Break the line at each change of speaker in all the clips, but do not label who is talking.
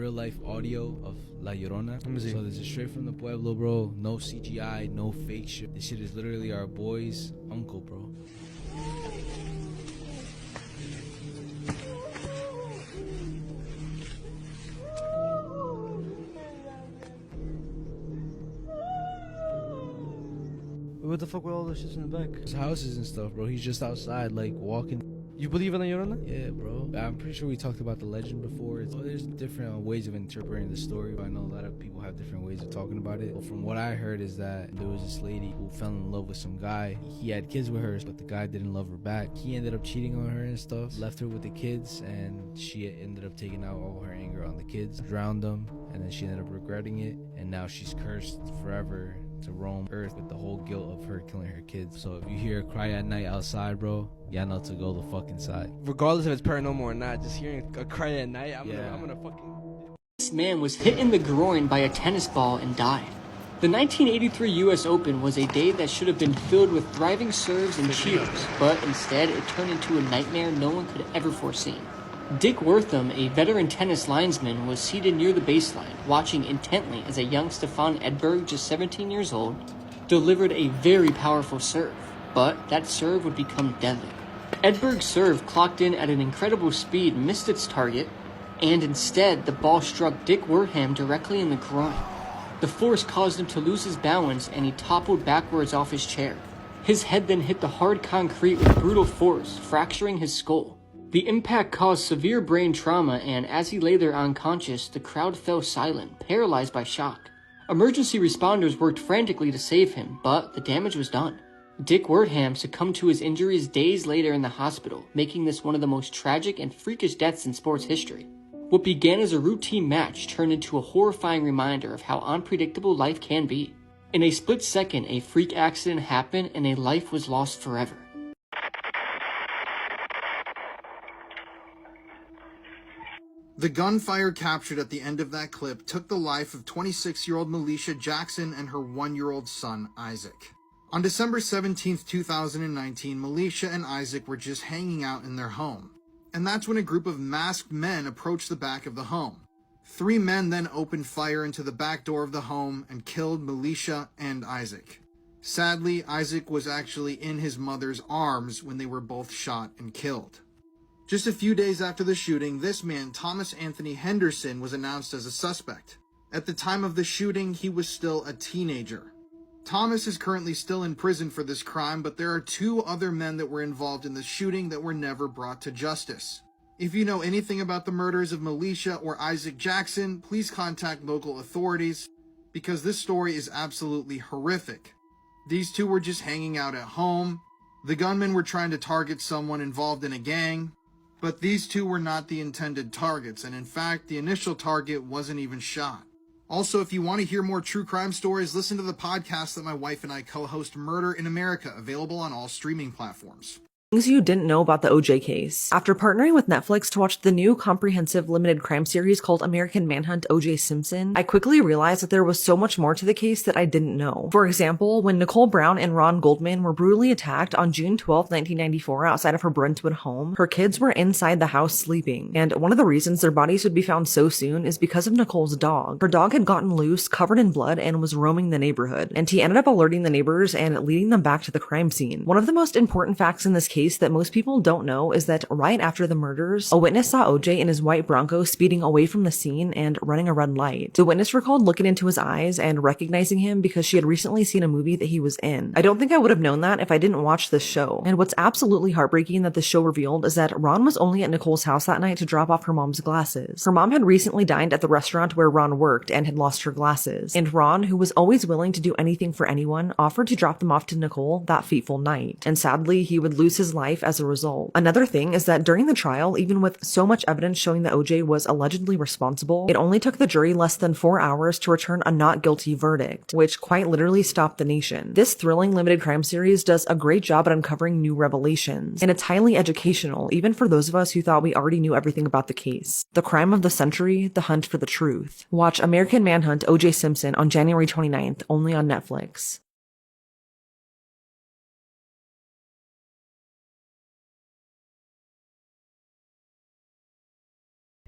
Real life audio of La Llorona.
Let me see.
So this is straight from the Pueblo, bro. No CGI, no fake shit. This shit is literally our boy's uncle, bro.
What the fuck with all those shits in the back?
His houses and stuff, bro. He's just outside, like, walking.
You believe in La Llorona?
Yeah, bro. I'm pretty sure we talked about the legend before. There's different ways of interpreting the story. I know a lot of people have different ways of talking about it. But from what I heard is that there was this lady who fell in love with some guy. He had kids with her, but the guy didn't love her back. He ended up cheating on her and stuff, left her with the kids, and she ended up taking out all her anger on the kids, drowned them, and then she ended up regretting it. And now she's cursed forever to roam Earth with the whole guilt of her killing her kids. So if you hear her cry at night outside, bro, y'all know to go the fuck inside.
Regardless if it's paranormal or not, just hearing a cry at night, I'm gonna fucking...
This man was hit in the groin by a tennis ball and died. The 1983 US Open was a day that should have been filled with thriving serves and cheers, but instead it turned into a nightmare no one could ever foresee. Dick Wortham, a veteran tennis linesman, was seated near the baseline, watching intently as a young Stefan Edberg, just 17 years old, delivered a very powerful serve, but that serve would become deadly. Edberg's serve clocked in at an incredible speed, missed its target, and instead the ball struck Dick Wortham directly in the groin. The force caused him to lose his balance and he toppled backwards off his chair. His head then hit the hard concrete with brutal force, fracturing his skull. The impact caused severe brain trauma, and as he lay there unconscious, the crowd fell silent, paralyzed by shock. Emergency responders worked frantically to save him, but the damage was done. Dick Wortham succumbed to his injuries days later in the hospital, making this one of the most tragic and freakish deaths in sports history. What began as a routine match turned into a horrifying reminder of how unpredictable life can be. In a split second, a freak accident happened and a life was lost forever.
The gunfire captured at the end of that clip took the life of 26-year-old Militia Jackson and her 1-year-old son, Isaac. On December 17, 2019, Militia and Isaac were just hanging out in their home. And that's when a group of masked men approached the back of the home. 3 men then opened fire into the back door of the home and killed Militia and Isaac. Sadly, Isaac was actually in his mother's arms when they were both shot and killed. Just a few days after the shooting, this man, Thomas Anthony Henderson, was announced as a suspect. At the time of the shooting, he was still a teenager. Thomas is currently still in prison for this crime, but there are 2 other men that were involved in the shooting that were never brought to justice. If you know anything about the murders of Militia or Isaac Jackson, please contact local authorities, because this story is absolutely horrific. These 2 were just hanging out at home. The gunmen were trying to target someone involved in a gang. But these 2 were not the intended targets, and in fact, the initial target wasn't even shot. Also, if you want to hear more true crime stories, listen to the podcast that my wife and I co-host, Murder in America, available on all streaming platforms.
Things you didn't know about the OJ case. After partnering with Netflix to watch the new comprehensive limited crime series called American Manhunt OJ Simpson, I quickly realized that there was so much more to the case that I didn't know. For example, when Nicole Brown and Ron Goldman were brutally attacked on June 12, 1994 outside of her Brentwood home, her kids were inside the house sleeping, and one of the reasons their bodies would be found so soon is because of Nicole's dog. Her dog had gotten loose, covered in blood, and was roaming the neighborhood, and he ended up alerting the neighbors and leading them back to the crime scene. One of the most important facts in this case that most people don't know is that right after the murders, a witness saw OJ in his white Bronco speeding away from the scene and running a red light. The witness recalled looking into his eyes and recognizing him because she had recently seen a movie that he was in. I don't think I would have known that if I didn't watch this show. And what's absolutely heartbreaking that the show revealed is that Ron was only at Nicole's house that night to drop off her mom's glasses. Her mom had recently dined at the restaurant where Ron worked and had lost her glasses. And Ron, who was always willing to do anything for anyone, offered to drop them off to Nicole that fateful night. And sadly, he would lose his life as a result. Another thing is that during the trial, even with so much evidence showing that OJ was allegedly responsible, it only took the jury less than 4 hours to return a not guilty verdict, which quite literally stopped the nation. This thrilling limited crime series does a great job at uncovering new revelations, and it's highly educational, even for those of us who thought we already knew everything about the case. The crime of the century, the hunt for the truth. Watch American Manhunt OJ Simpson on January 29th, only on Netflix.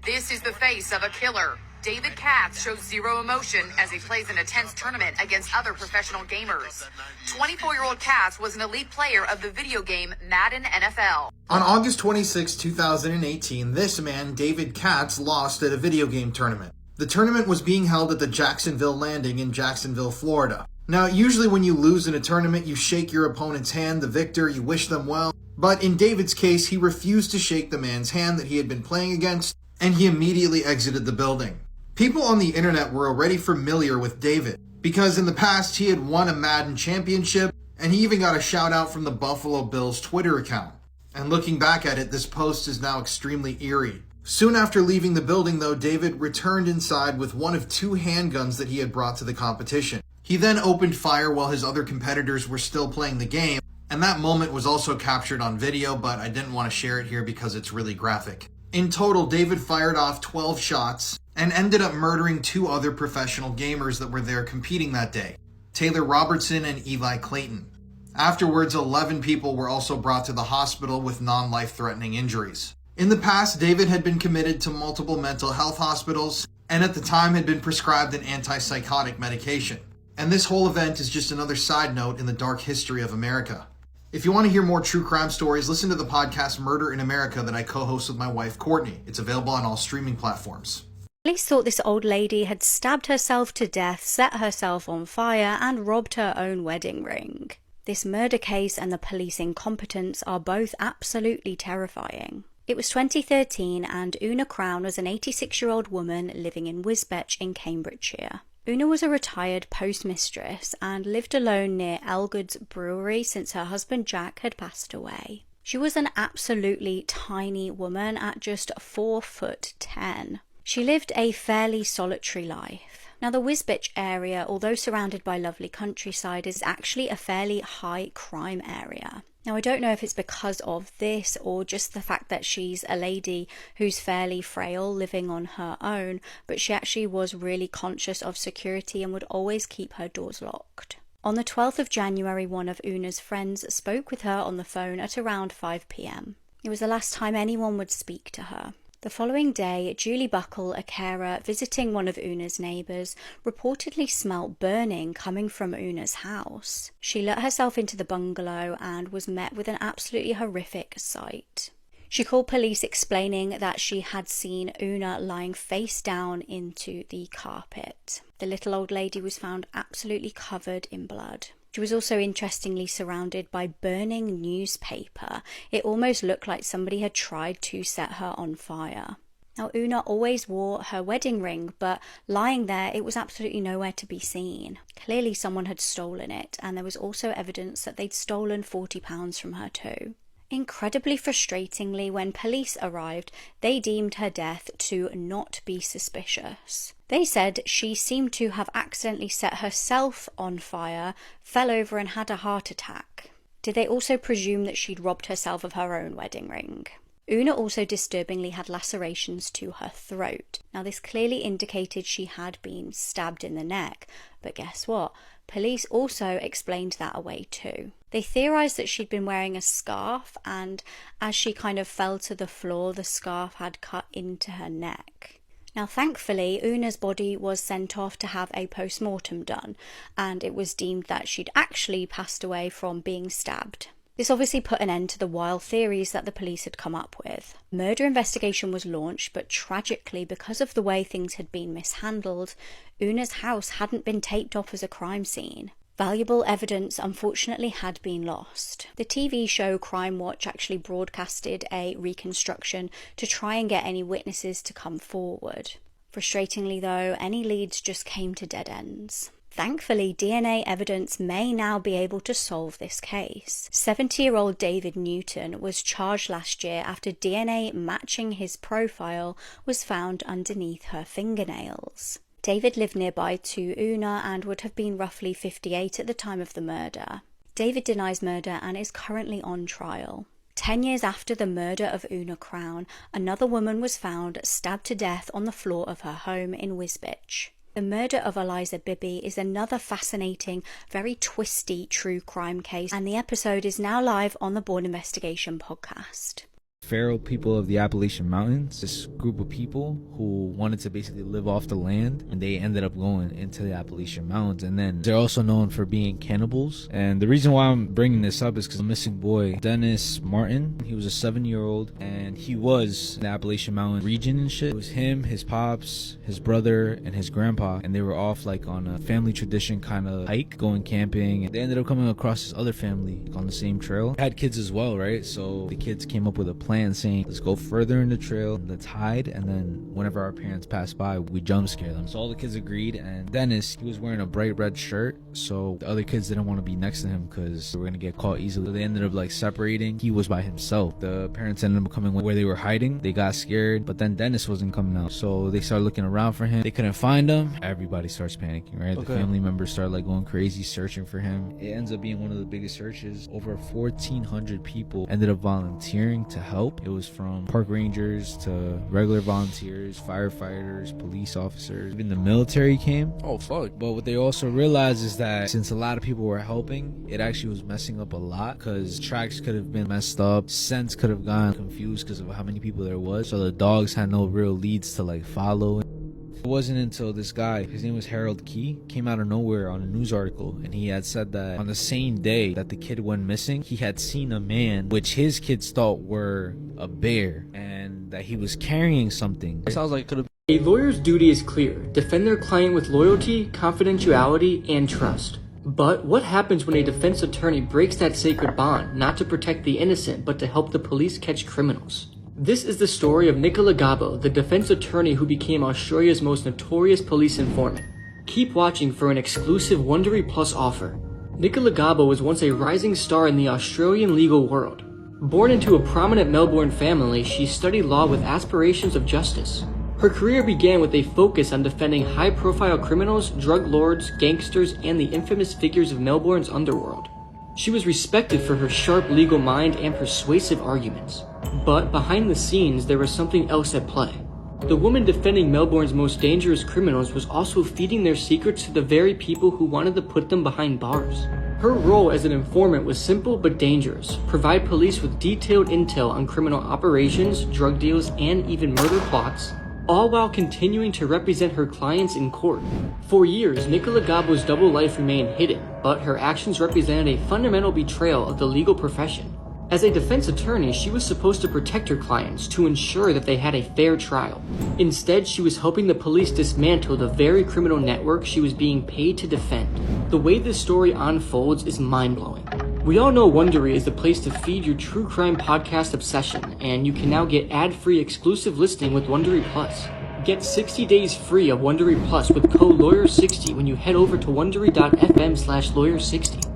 This is the face of a killer. David Katz shows zero emotion as he plays in a tense tournament against other professional gamers. 24-year-old Katz was an elite player of the video game Madden NFL.
On August 26, 2018, this man, David Katz, lost at a video game tournament. The tournament was being held at the Jacksonville Landing in Jacksonville, Florida. Now, usually when you lose in a tournament, you shake your opponent's hand, the victor, you wish them well. But in David's case, he refused to shake the man's hand that he had been playing against, and he immediately exited the building. People on the internet were already familiar with David, because in the past he had won a Madden championship, and he even got a shout out from the Buffalo Bills Twitter account. And looking back at it, this post is now extremely eerie. Soon after leaving the building though, David returned inside with one of 2 handguns that he had brought to the competition. He then opened fire while his other competitors were still playing the game, and that moment was also captured on video, but I didn't want to share it here because it's really graphic. In total, David fired off 12 shots and ended up murdering 2 other professional gamers that were there competing that day, Taylor Robertson and Eli Clayton. Afterwards, 11 people were also brought to the hospital with non-life-threatening injuries. In the past, David had been committed to multiple mental health hospitals and at the time had been prescribed an antipsychotic medication. And this whole event is just another side note in the dark history of America. If you want to hear more true crime stories, listen to the podcast Murder in America that I co-host with my wife Courtney. It's available on all streaming platforms.
Police thought this old lady had stabbed herself to death, set herself on fire, and robbed her own wedding ring. This murder case and the police incompetence are both absolutely terrifying. It was 2013 and Una Crown was an 86-year-old woman living in Wisbech in Cambridgeshire. Una was a retired postmistress and lived alone near Elgood's brewery since her husband Jack had passed away. She was an absolutely tiny woman at just 4'10". She lived a fairly solitary life. Now the Wisbech area, although surrounded by lovely countryside, is actually a fairly high crime area. Now I don't know if it's because of this or just the fact that she's a lady who's fairly frail living on her own, but she actually was really conscious of security and would always keep her doors locked. On the 12th of January, one of Una's friends spoke with her on the phone at around 5 p.m. It was the last time anyone would speak to her. The following day, Julie Buckle, a carer visiting one of Una's neighbours, reportedly smelt burning coming from Una's house. She let herself into the bungalow and was met with an absolutely horrific sight. She called police explaining that she had seen Una lying face down into the carpet. The little old lady was found absolutely covered in blood. She was also interestingly surrounded by burning newspaper. It almost looked like somebody had tried to set her on fire. Now, Una always wore her wedding ring, but lying there, it was absolutely nowhere to be seen. Clearly someone had stolen it, and there was also evidence that they'd stolen £40 from her too. Incredibly frustratingly, when police arrived, they deemed her death to not be suspicious. They said she seemed to have accidentally set herself on fire, fell over and had a heart attack. Did they also presume that she'd robbed herself of her own wedding ring? Una also disturbingly had lacerations to her throat. Now this clearly indicated she had been stabbed in the neck, but guess what? Police also explained that away too. They theorised that she'd been wearing a scarf, and as she kind of fell to the floor, the scarf had cut into her neck. Now thankfully, Una's body was sent off to have a post-mortem done, and it was deemed that she'd actually passed away from being stabbed. This obviously put an end to the wild theories that the police had come up with. A murder investigation was launched, but tragically, because of the way things had been mishandled, Una's house hadn't been taped off as a crime scene. Valuable evidence unfortunately had been lost. The TV show Crime Watch actually broadcasted a reconstruction to try and get any witnesses to come forward. Frustratingly though, any leads just came to dead ends. Thankfully, DNA evidence may now be able to solve this case. 70-year-old David Newton was charged last year after DNA matching his profile was found underneath her fingernails. David lived nearby to Una and would have been roughly 58 at the time of the murder. David denies murder and is currently on trial. 10 years after the murder of Una Crown, another woman was found stabbed to death on the floor of her home in Wisbech. The murder of Eliza Bibby is another fascinating, very twisty true crime case, and the episode is now live on the Born Investigation podcast.
feral people of the Appalachian Mountains, this group of people who wanted to basically live off the land, and they ended up going into the Appalachian Mountains. And then they're also known for being cannibals. And the reason why I'm bringing this up is because the missing boy, Dennis Martin, he was a 7-year-old, and he was in the Appalachian Mountain region and shit. It was him, his pops, his brother, and his grandpa, and they were off like on a family tradition kind of hike, going camping, and they ended up coming across this other family on the same trail. They had kids as well, right? So the kids came up with a plan saying, let's go further in the trail, let's hide, and then whenever our parents pass by, we jump scare them. So all the kids agreed, and Dennis, he was wearing a bright red shirt, so the other kids didn't want to be next to him because they were gonna get caught easily. So they ended up like separating. He was by himself. The parents ended up coming where they were hiding. They got scared, but then Dennis wasn't coming out, so they started looking around for him. They couldn't find him. Everybody starts panicking, right? The family members start like going crazy searching for him. It ends up being one of the biggest searches. Over 1,400 people ended up volunteering to help. It was from park rangers to regular volunteers, firefighters, police officers, even the military came.
Oh fuck.
But what they also realized is that since a lot of people were helping, it actually was messing up a lot, because tracks could have been messed up, scents could have gotten confused because of how many people there was, so the dogs had no real leads to like follow. It wasn't until this guy, his name was Harold Key, came out of nowhere on a news article, and he had said that on the same day that the kid went missing, he had seen a man which his kids thought were a bear, and that he was carrying something.
It sounds like it could have.
A lawyer's duty is clear: defend their client with loyalty, confidentiality, and trust. But what happens when a defense attorney breaks that sacred bond, not to protect the innocent, but to help the police catch criminals? This is the story of Nicola Gabo, the defense attorney who became Australia's most notorious police informant. Keep watching for an exclusive Wondery Plus offer. Nicola Gabo was once a rising star in the Australian legal world. Born into a prominent Melbourne family, she studied law with aspirations of justice. Her career began with a focus on defending high-profile criminals, drug lords, gangsters, and the infamous figures of Melbourne's underworld. She was respected for her sharp legal mind and persuasive arguments. But behind the scenes, there was something else at play. The woman defending Melbourne's most dangerous criminals was also feeding their secrets to the very people who wanted to put them behind bars. Her role as an informant was simple but dangerous: provide police with detailed intel on criminal operations, drug deals, and even murder plots, all while continuing to represent her clients in court. For years, Nicola Gabo's double life remained hidden, but her actions represented a fundamental betrayal of the legal profession. As a defense attorney, she was supposed to protect her clients, to ensure that they had a fair trial. Instead, she was helping the police dismantle the very criminal network she was being paid to defend. The way this story unfolds is mind-blowing. We all know Wondery is the place to feed your true crime podcast obsession, and you can now get ad-free exclusive listening with Wondery Plus. Get 60 days free of Wondery Plus with code LAWYER60 when you head over to wondery.fm/lawyer60.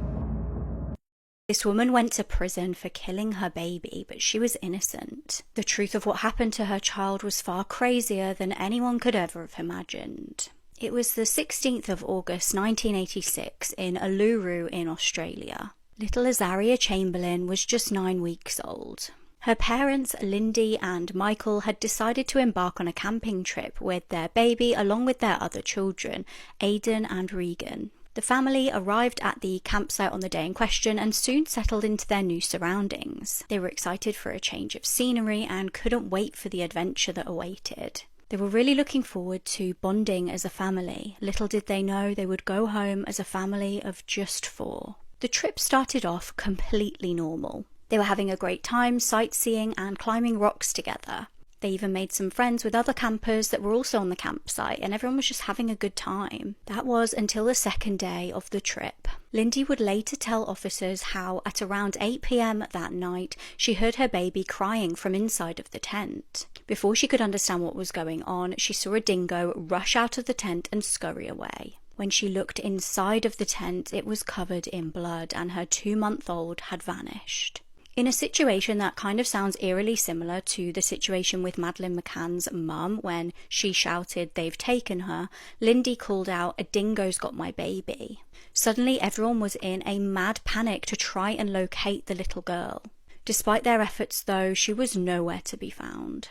This woman went to prison for killing her baby, but she was innocent. The truth of what happened to her child was far crazier than anyone could ever have imagined. It was the 16th of August 1986 in Uluru in Australia. Little Azaria Chamberlain was just 9 weeks old. Her parents, Lindy and Michael, had decided to embark on a camping trip with their baby along with their other children, Aidan and Regan. The family arrived at the campsite on the day in question and soon settled into their new surroundings. They were excited for a change of scenery and couldn't wait for the adventure that awaited. They were really looking forward to bonding as a family. Little did they know they would go home as a family of just 4. The trip started off completely normal. They were having a great time sightseeing and climbing rocks together. They even made some friends with other campers that were also on the campsite, and everyone was just having a good time. That was until the second day of the trip. Lindy would later tell officers how at around 8 p.m. that night, she heard her baby crying from inside of the tent. Before she could understand what was going on, she saw a dingo rush out of the tent and scurry away. When she looked inside of the tent, it was covered in blood, and her 2-month-old had vanished. In a situation that kind of sounds eerily similar to the situation with Madeleine McCann's mum when she shouted, "They've taken her," Lindy called out, "A dingo's got my baby." Suddenly everyone was in a mad panic to try and locate the little girl. Despite their efforts though, she was nowhere to be found.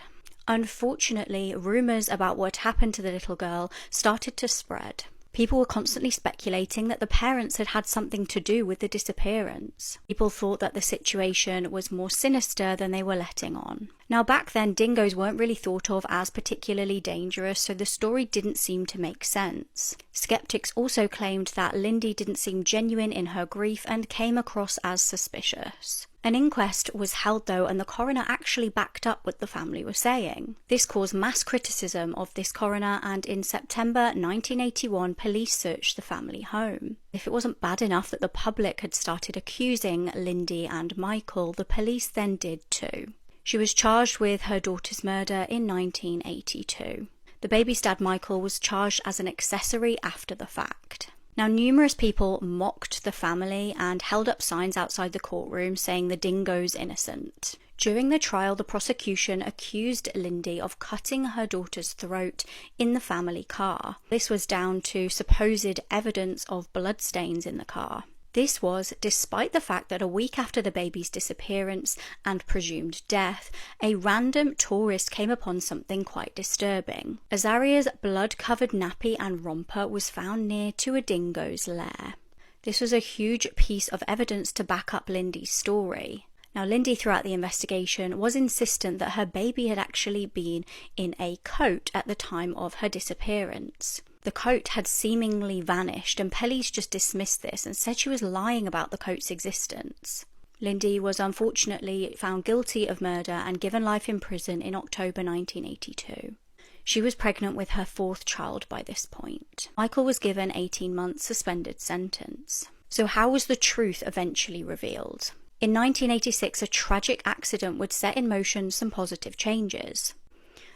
Unfortunately, rumours about what happened to the little girl started to spread. People were constantly speculating that the parents had had something to do with the disappearance. People thought that the situation was more sinister than they were letting on. Now back then, dingoes weren't really thought of as particularly dangerous, so the story didn't seem to make sense. Skeptics also claimed that Lindy didn't seem genuine in her grief and came across as suspicious. An inquest was held though, and the coroner actually backed up what the family were saying. This caused mass criticism of this coroner, and in September 1981, police searched the family home. If it wasn't bad enough that the public had started accusing Lindy and Michael, the police then did too. She was charged with her daughter's murder in 1982. The baby's dad, Michael, was charged as an accessory after the fact. Now, numerous people mocked the family and held up signs outside the courtroom saying the dingo's innocent. During the trial, the prosecution accused Lindy of cutting her daughter's throat in the family car. This was down to supposed evidence of bloodstains in the car. This was despite the fact that a week after the baby's disappearance and presumed death, a random tourist came upon something quite disturbing. Azaria's blood-covered nappy and romper was found near to a dingo's lair. This was a huge piece of evidence to back up Lindy's story. Now, Lindy, throughout the investigation, was insistent that her baby had actually been in a coat at the time of her disappearance. The coat had seemingly vanished, and police just dismissed this and said she was lying about the coat's existence. Lindy was unfortunately found guilty of murder and given life in prison in October 1982. She was pregnant with her fourth child by this point. Michael was given 18 months suspended sentence. So how was the truth eventually revealed? In 1986, a tragic accident would set in motion some positive changes.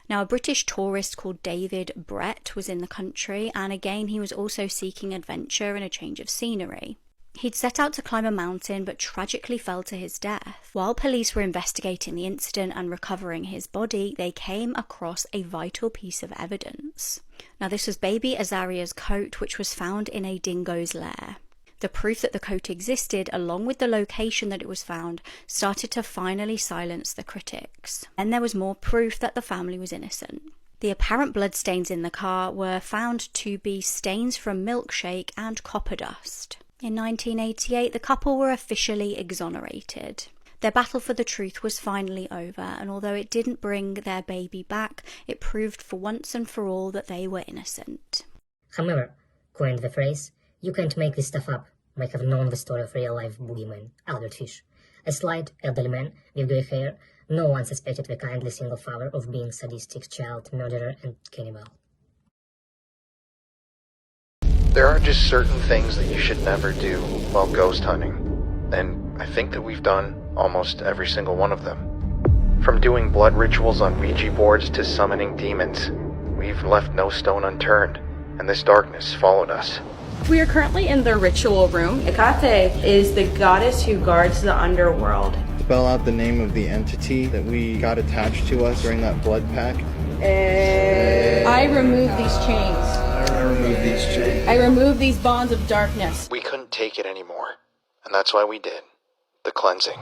Now, a British tourist called David Brett was in the country, and again he was also seeking adventure and a change of scenery. He'd set out to climb a mountain but tragically fell to his death. While police were investigating the incident and recovering his body, they came across a vital piece of evidence. Now, this was baby Azaria's coat, which was found in a dingo's lair. The proof that the coat existed, along with the location that it was found, started to finally silence the critics. And there was more proof that the family was innocent. The apparent bloodstains in the car were found to be stains from milkshake and copper dust. In 1988, the couple were officially exonerated. Their battle for the truth was finally over, and although it didn't bring their baby back, it proved for once and for all that they were innocent.
However, coined the phrase, "You can't make this stuff up," might have known the story of real-life boogeyman, Albert Fish. A slight, elderly man with grey hair, no one suspected the kindly single father of being sadistic child murderer and cannibal.
There are just certain things that you should never do while ghost hunting, and I think that we've done almost every single one of them. From doing blood rituals on Ouija boards to summoning demons, we've left no stone unturned, and this darkness followed us.
We are currently in the ritual room. Hecate is the goddess who guards the underworld.
Spell out the name of the entity that we got attached to us during that blood pack.
I remove these chains.
I remove these chains.
I remove these bonds of darkness.
We couldn't take it anymore, and that's why we did the cleansing.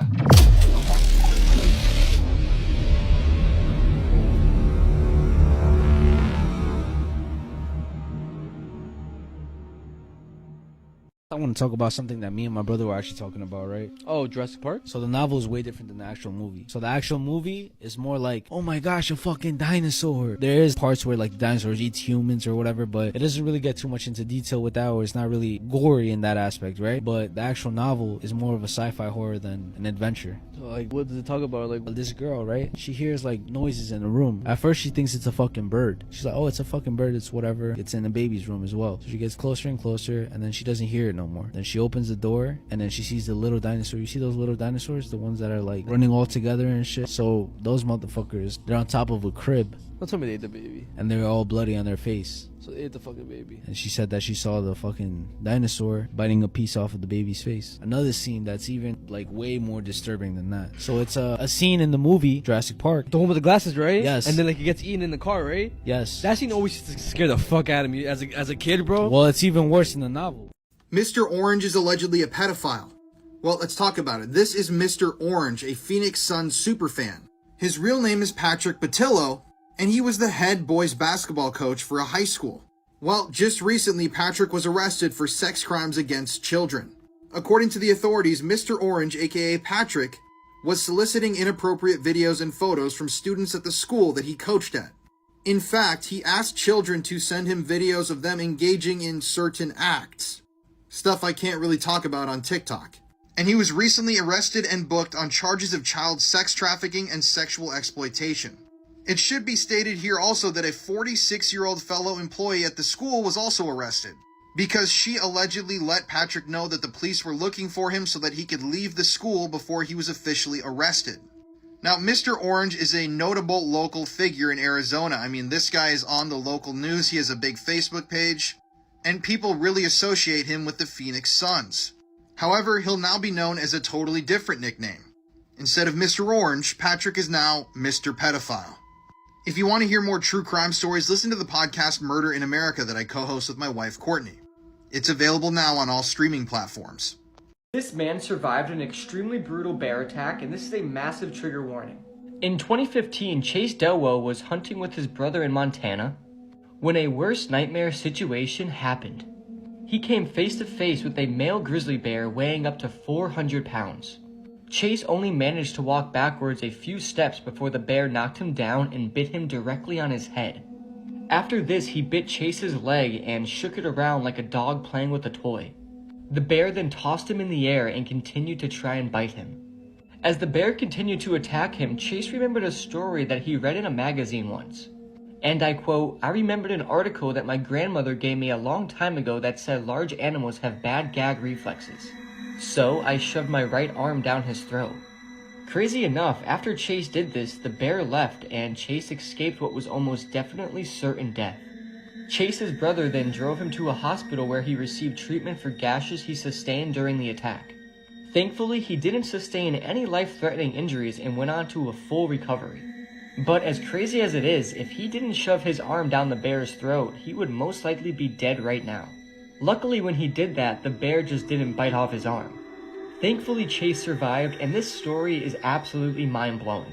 I want to talk about something that me and my brother were actually talking about, right?
Oh, Jurassic Park?
So the novel is way different than the actual movie. So the actual movie is more like, oh my gosh, a fucking dinosaur. There is parts where like dinosaurs eat humans or whatever, but it doesn't really get too much into detail with that, or it's not really gory in that aspect, right? But the actual novel is more of a sci-fi horror than an adventure.
So, like, what does it talk about? Like,
This girl, right? She hears like noises in the room. At first she thinks it's a fucking bird. She's like, oh, it's a fucking bird, it's whatever. It's in the baby's room as well. So she gets closer and closer, and then she doesn't hear it no more. Then she opens the door, and then she sees the little dinosaur. You see those little dinosaurs? The ones that are like running all together and shit. So those motherfuckers, they're on top of a crib,
don't tell me they ate the baby.
and they're all bloody on their face.
So they ate the fucking baby.
And she said that she saw the fucking dinosaur biting a piece off of the baby's face. Another scene that's even like way more disturbing than that. So it's a scene in the movie Jurassic Park.
The one with the glasses, right?
Yes.
And then like he gets eaten in the car, right?
Yes.
That scene always used to scare the fuck out of me as a kid, bro.
Well, it's even worse in the novel.
Mr. Orange is allegedly a pedophile. Well, let's talk about it. This is Mr. Orange, a Phoenix Suns superfan. His real name is Patrick Batillo, and he was the head boys basketball coach for a high school. Well, just recently, Patrick was arrested for sex crimes against children. According to the authorities, Mr. Orange, aka Patrick, was soliciting inappropriate videos and photos from students at the school that he coached at. In fact, he asked children to send him videos of them engaging in certain acts. Stuff I can't really talk about on TikTok. And he was recently arrested and booked on charges of child sex trafficking and sexual exploitation. It should be stated here also that a 46-year-old fellow employee at the school was also arrested because she allegedly let Patrick know that the police were looking for him so that he could leave the school before he was officially arrested. Now, Mr. Orange is a notable local figure in Arizona. I mean, this guy is on the local news. He has a big Facebook page, and people really associate him with the Phoenix Suns. However, he'll now be known as a totally different nickname. Instead of Mr. Orange, Patrick is now Mr. Pedophile. If you want to hear more true crime stories, listen to the podcast Murder in America that I co-host with my wife, Courtney. It's available now on all streaming platforms.
This man survived an extremely brutal bear attack, and this is a massive trigger warning. In 2015, Chase Delwo was hunting with his brother in Montana when a worst nightmare situation happened. He came face to face with a male grizzly bear weighing up to 400 pounds. Chase only managed to walk backwards a few steps before the bear knocked him down and bit him directly on his head. After this, he bit Chase's leg and shook it around like a dog playing with a toy. The bear then tossed him in the air and continued to try and bite him. As the bear continued to attack him, Chase remembered a story that he read in a magazine once. And I quote, "I remembered an article that my grandmother gave me a long time ago that said large animals have bad gag reflexes. So I shoved my right arm down his throat." Crazy enough, after Chase did this, the bear left and Chase escaped what was almost definitely certain death. Chase's brother then drove him to a hospital where he received treatment for gashes he sustained during the attack. Thankfully, he didn't sustain any life-threatening injuries and went on to a full recovery. But as crazy as it is, if he didn't shove his arm down the bear's throat, he would most likely be dead right now. Luckily, when he did that, the bear just didn't bite off his arm. Thankfully, Chase survived, and this story is absolutely mind-blowing.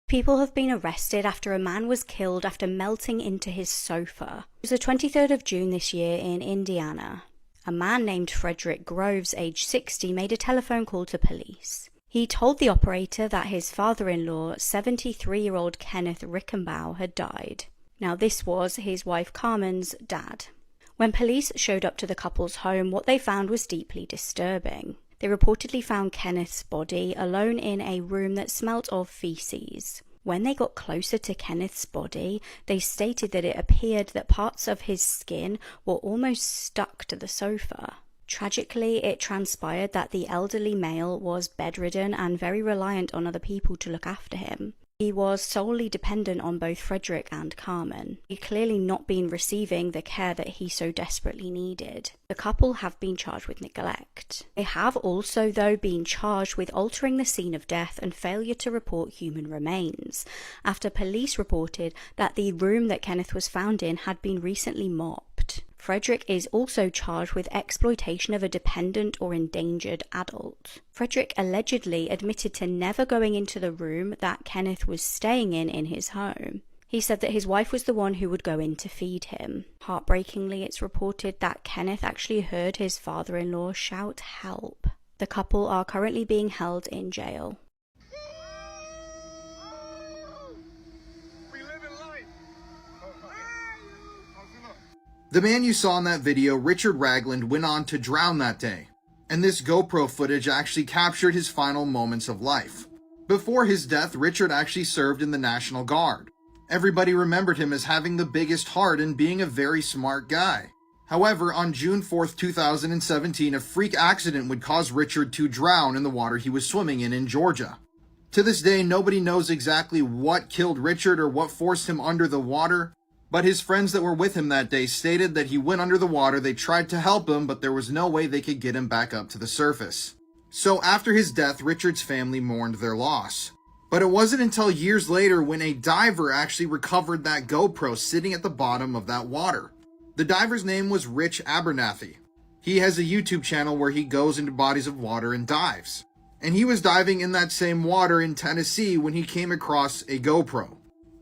People have been arrested after a man was killed after melting into his sofa. It was the 23rd of June this year in Indiana. A man named Frederick Groves, age 60, made a telephone call to police. He told the operator that his father-in-law, 73-year-old Kenneth Rickenbaugh, had died. Now, this was his wife Carmen's dad. When police showed up to the couple's home, what they found was deeply disturbing. They reportedly found Kenneth's body alone in a room that smelt of feces. When they got closer to Kenneth's body, they stated that it appeared that parts of his skin were almost stuck to the sofa. Tragically, it transpired that the elderly male was bedridden and very reliant on other people to look after him. He was solely dependent on both Frederick and Carmen. He had clearly not been receiving the care that he so desperately needed. The couple have been charged with neglect. They have also, though, been charged with altering the scene of death and failure to report human remains, after police reported that the room that Kenneth was found in had been recently mopped. Frederick is also charged with exploitation of a dependent or endangered adult. Frederick allegedly admitted to never going into the room that Kenneth was staying in his home. He said that his wife was the one who would go in to feed him. Heartbreakingly, it's reported that Kenneth actually heard his father-in-law shout help. The couple are currently being held in jail.
The man you saw in that video, Richard Ragland, went on to drown that day, and this GoPro footage actually captured his final moments of life. Before his death, Richard actually served in the National Guard. Everybody remembered him as having the biggest heart and being a very smart guy. However, on June 4th, 2017, a freak accident would cause Richard to drown in the water he was swimming in Georgia. To this day, nobody knows exactly what killed Richard or what forced him under the water, but his friends that were with him that day stated that he went under the water. They tried to help him, but there was no way they could get him back up to the surface. So after his death, Richard's family mourned their loss. But it wasn't until years later when a diver actually recovered that GoPro sitting at the bottom of that water. The diver's name was Rich Abernathy. He has a YouTube channel where he goes into bodies of water and dives. And he was diving in that same water in Tennessee when he came across a GoPro.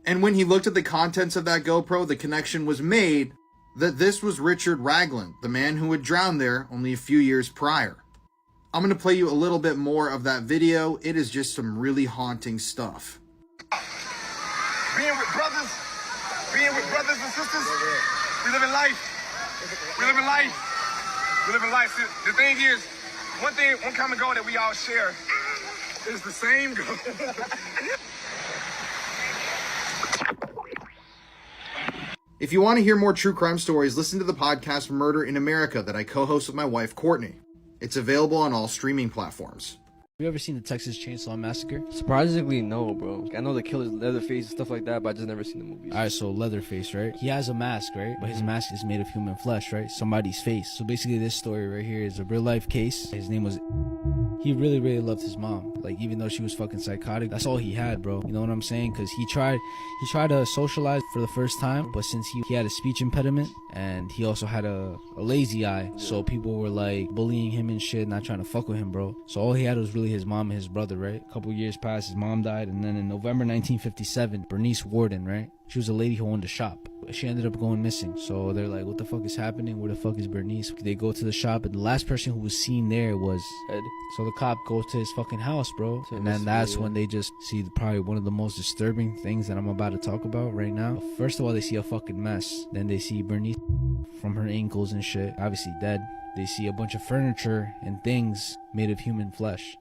And when he looked at the contents of that GoPro, the connection was made that this was Richard Ragland, the man who had drowned there only a few years prior. I'm going to play you a little bit more of that video. It is just some really haunting stuff.
Being with brothers and sisters, we live in life. We live in life. We live in life. The thing is, one common goal that we all share is the same goal.
If you want to hear more true crime stories, listen to the podcast Murder in America that I co-host with my wife, Courtney. It's available on all streaming platforms.
Have you ever seen the Texas Chainsaw Massacre?
Surprisingly, no, bro. I know the killer's Leatherface and stuff like that, but I just never seen the movies.
Alright, so Leatherface, right? He has a mask, right? But his mask is made of human flesh, right? Somebody's face. So basically this story right here is a real life case. His name was... He really, really loved his mom. Like, even though she was fucking psychotic, that's all he had, bro. You know what I'm saying? Because he tried to socialize for the first time, but since he had a speech impediment, and he also had a lazy eye, so people were like bullying him and shit, not trying to fuck with him, bro. So all he had was really his mom and his brother, right? A couple years passed, his mom died, and then in November 1957, Bernice Warden, right? She was a lady who owned a shop. She ended up going missing. So they're like, what the fuck is happening? Where the fuck is Bernice? They go to the shop, and the last person who was seen there was Ed. So the cop goes to his fucking house, bro. And then that's when they just see probably one of the most disturbing things that I'm about to talk about right now. First of all, they see a fucking mess. Then they see Bernice from her ankles and shit, obviously dead. They see a bunch of furniture and things made of human flesh.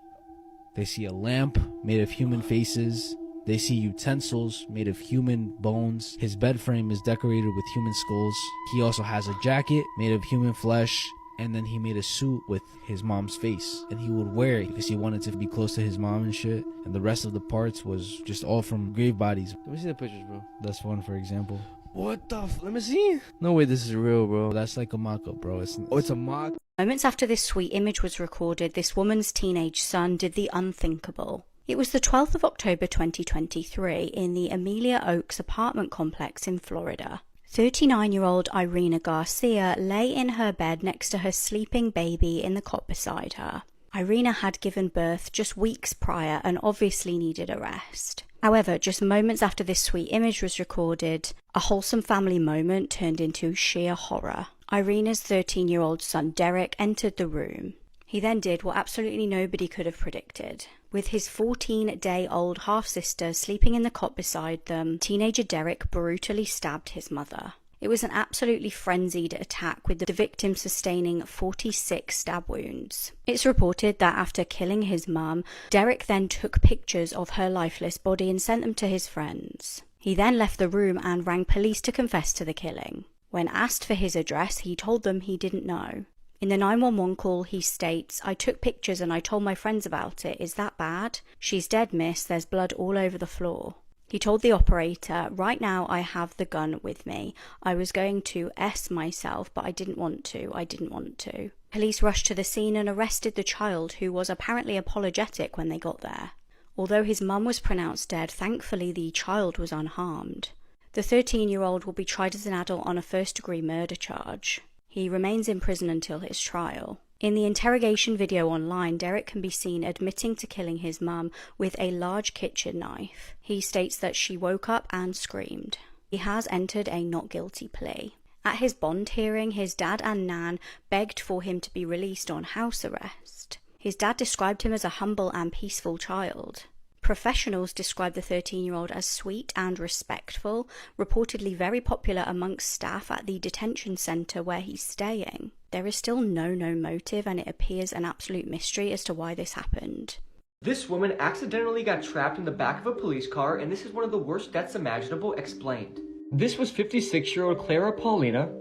They see a lamp made of human faces. They see utensils made of human bones. His bed frame is decorated with human skulls. He also has a jacket made of human flesh. And then he made a suit with his mom's face. And he would wear it because he wanted to be close to his mom and shit. And the rest of the parts was just all from grave bodies.
Let me see the pictures, bro.
That's one, for example.
What the let me see. No way this is real, bro.
That's like a mock-up, bro. It's
a mock.
Moments after this sweet image was recorded, this woman's teenage son did the unthinkable. It was the 12th of October 2023 in the Amelia Oaks apartment complex in Florida. 39-year-old Irina Garcia lay in her bed next to her sleeping baby in the cot beside her. Irina had given birth just weeks prior and obviously needed a rest. However, just moments after this sweet image was recorded, a wholesome family moment turned into sheer horror. Irina's 13-year-old son Derek entered the room. He then did what absolutely nobody could have predicted. With his 14-day-old half-sister sleeping in the cot beside them, teenager Derek brutally stabbed his mother. It was an absolutely frenzied attack, with the victim sustaining 46 stab wounds. It's reported that after killing his mum, Derek then took pictures of her lifeless body and sent them to his friends. He then left the room and rang police to confess to the killing. When asked for his address, he told them he didn't know. In the 911 call, he states, "I took pictures and I told my friends about it. Is that bad? She's dead, miss. There's blood all over the floor." He told the operator, "Right now I have the gun with me. I was going to S myself, but I didn't want to. Police rushed to the scene and arrested the child, who was apparently apologetic when they got there. Although his mum was pronounced dead, thankfully the child was unharmed. The 13-year-old will be tried as an adult on a first-degree murder charge. He remains in prison until his trial. In the interrogation video online, Derek can be seen admitting to killing his mum with a large kitchen knife. He states that she woke up and screamed. He has entered a not guilty plea. At his bond hearing, his dad and Nan begged for him to be released on house arrest. His dad described him as a humble and peaceful child. Professionals describe the 13-year-old as sweet and respectful, reportedly very popular amongst staff at the detention centre where he's staying. There is still no known motive, and it appears an absolute mystery as to why this happened.
This woman accidentally got trapped in the back of a police car, and this is one of the worst deaths imaginable explained. This was 56-year-old Clara Paulino,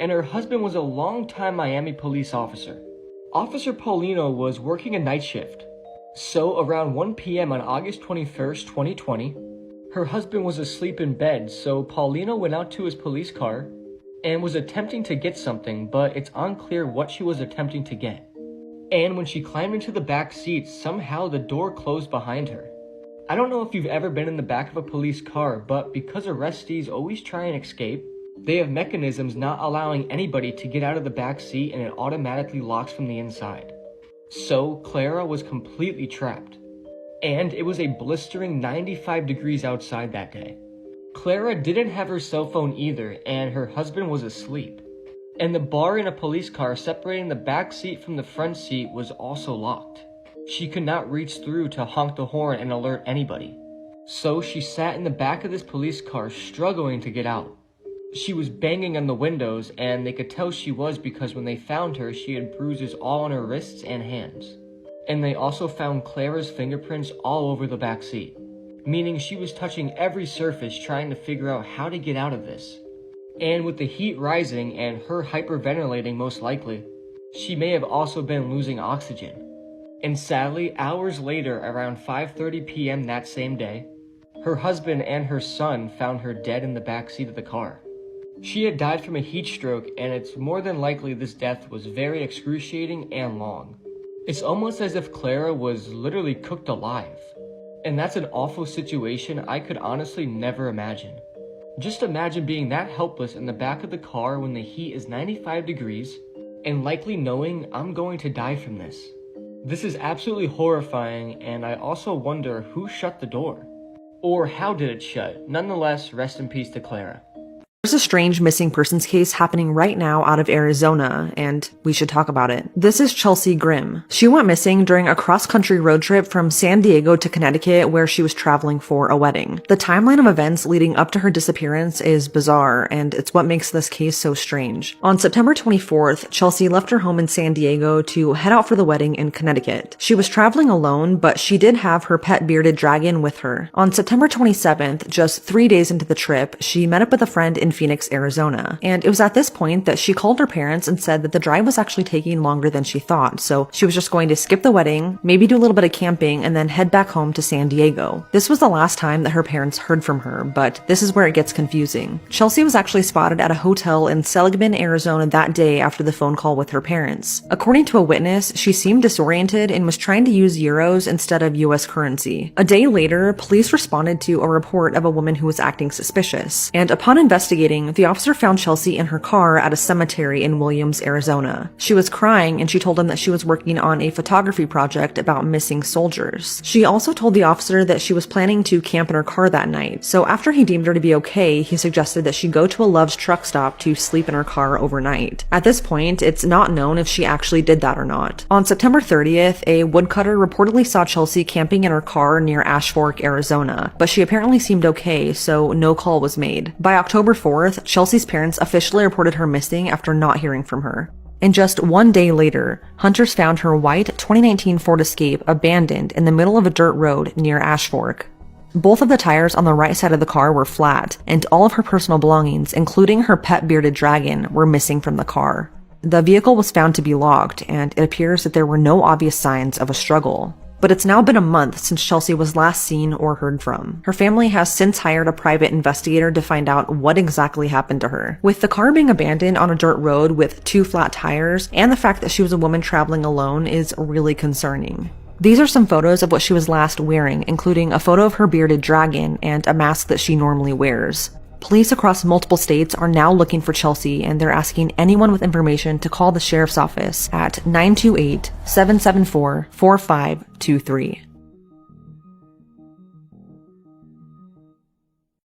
and her husband was a longtime Miami police officer. Officer Paulino was working a night shift. So, around 1 p.m. on August 21st, 2020, her husband was asleep in bed, so Paulino went out to his police car and was attempting to get something, but it's unclear what she was attempting to get. And when she climbed into the back seat, somehow the door closed behind her. I don't know if you've ever been in the back of a police car, but because arrestees always try and escape, they have mechanisms not allowing anybody to get out of the back seat, and it automatically locks from the inside. So, Clara was completely trapped. And it was a blistering 95 degrees outside that day. Clara didn't have her cell phone either, and her husband was asleep. And the bar in a police car separating the back seat from the front seat was also locked. She could not reach through to honk the horn and alert anybody. So she sat in the back of this police car struggling to get out. She was banging on the windows, and they could tell she was because when they found her, she had bruises all on her wrists and hands. And they also found Clara's fingerprints all over the back seat, meaning she was touching every surface trying to figure out how to get out of this. And with the heat rising and her hyperventilating most likely, she may have also been losing oxygen. And sadly, hours later, around 5:30 p.m. that same day, her husband and her son found her dead in the back seat of the car. She had died from a heat stroke, and it's more than likely this death was very excruciating and long. It's almost as if Clara was literally cooked alive. And that's an awful situation I could honestly never imagine. Just imagine being that helpless in the back of the car when the heat is 95 degrees, and likely knowing I'm going to die from this. This is absolutely horrifying, and I also wonder who shut the door. Or how did it shut? Nonetheless, rest in peace to Clara.
There's a strange missing persons case happening right now out of Arizona, and we should talk about it. This is Chelsea Grimm. She went missing during a cross-country road trip from San Diego to Connecticut where she was traveling for a wedding. The timeline of events leading up to her disappearance is bizarre, and it's what makes this case so strange. On September 24th, Chelsea left her home in San Diego to head out for the wedding in Connecticut. She was traveling alone, but she did have her pet bearded dragon with her. On September 27th, just 3 days into the trip, she met up with a friend in Phoenix, Arizona. And it was at this point that she called her parents and said that the drive was actually taking longer than she thought. So she was just going to skip the wedding, maybe do a little bit of camping, and then head back home to San Diego. This was the last time that her parents heard from her, but this is where it gets confusing. Chelsea was actually spotted at a hotel in Seligman, Arizona that day after the phone call with her parents. According to a witness, she seemed disoriented and was trying to use euros instead of US currency. A day later, police responded to a report of a woman who was acting suspicious. And upon investigating, the officer found Chelsea in her car at a cemetery in Williams, Arizona. She was crying, and she told him that she was working on a photography project about missing soldiers. She also told the officer that she was planning to camp in her car that night. So after he deemed her to be okay, he suggested that she go to a Love's truck stop to sleep in her car overnight. At this point, it's not known if she actually did that or not. On September 30th, a woodcutter reportedly saw Chelsea camping in her car near Ash Fork, Arizona, but she apparently seemed okay, so no call was made. By October 4th, Chelsea's parents officially reported her missing after not hearing from her. And just 1 day later, hunters found her white 2019 Ford Escape abandoned in the middle of a dirt road near Ash Fork. Both of the tires on the right side of the car were flat, and all of her personal belongings, including her pet bearded dragon, were missing from the car. The vehicle was found to be locked, and it appears that there were no obvious signs of a struggle. But it's now been a month since Chelsea was last seen or heard from. Her family has since hired a private investigator to find out what exactly happened to her. With the car being abandoned on a dirt road with 2 flat tires, and the fact that she was a woman traveling alone is really concerning. These are some photos of what she was last wearing, including a photo of her bearded dragon and a mask that she normally wears. Police across multiple states are now looking for Chelsea, and they're asking anyone with information to call the sheriff's office at 928-774-4523.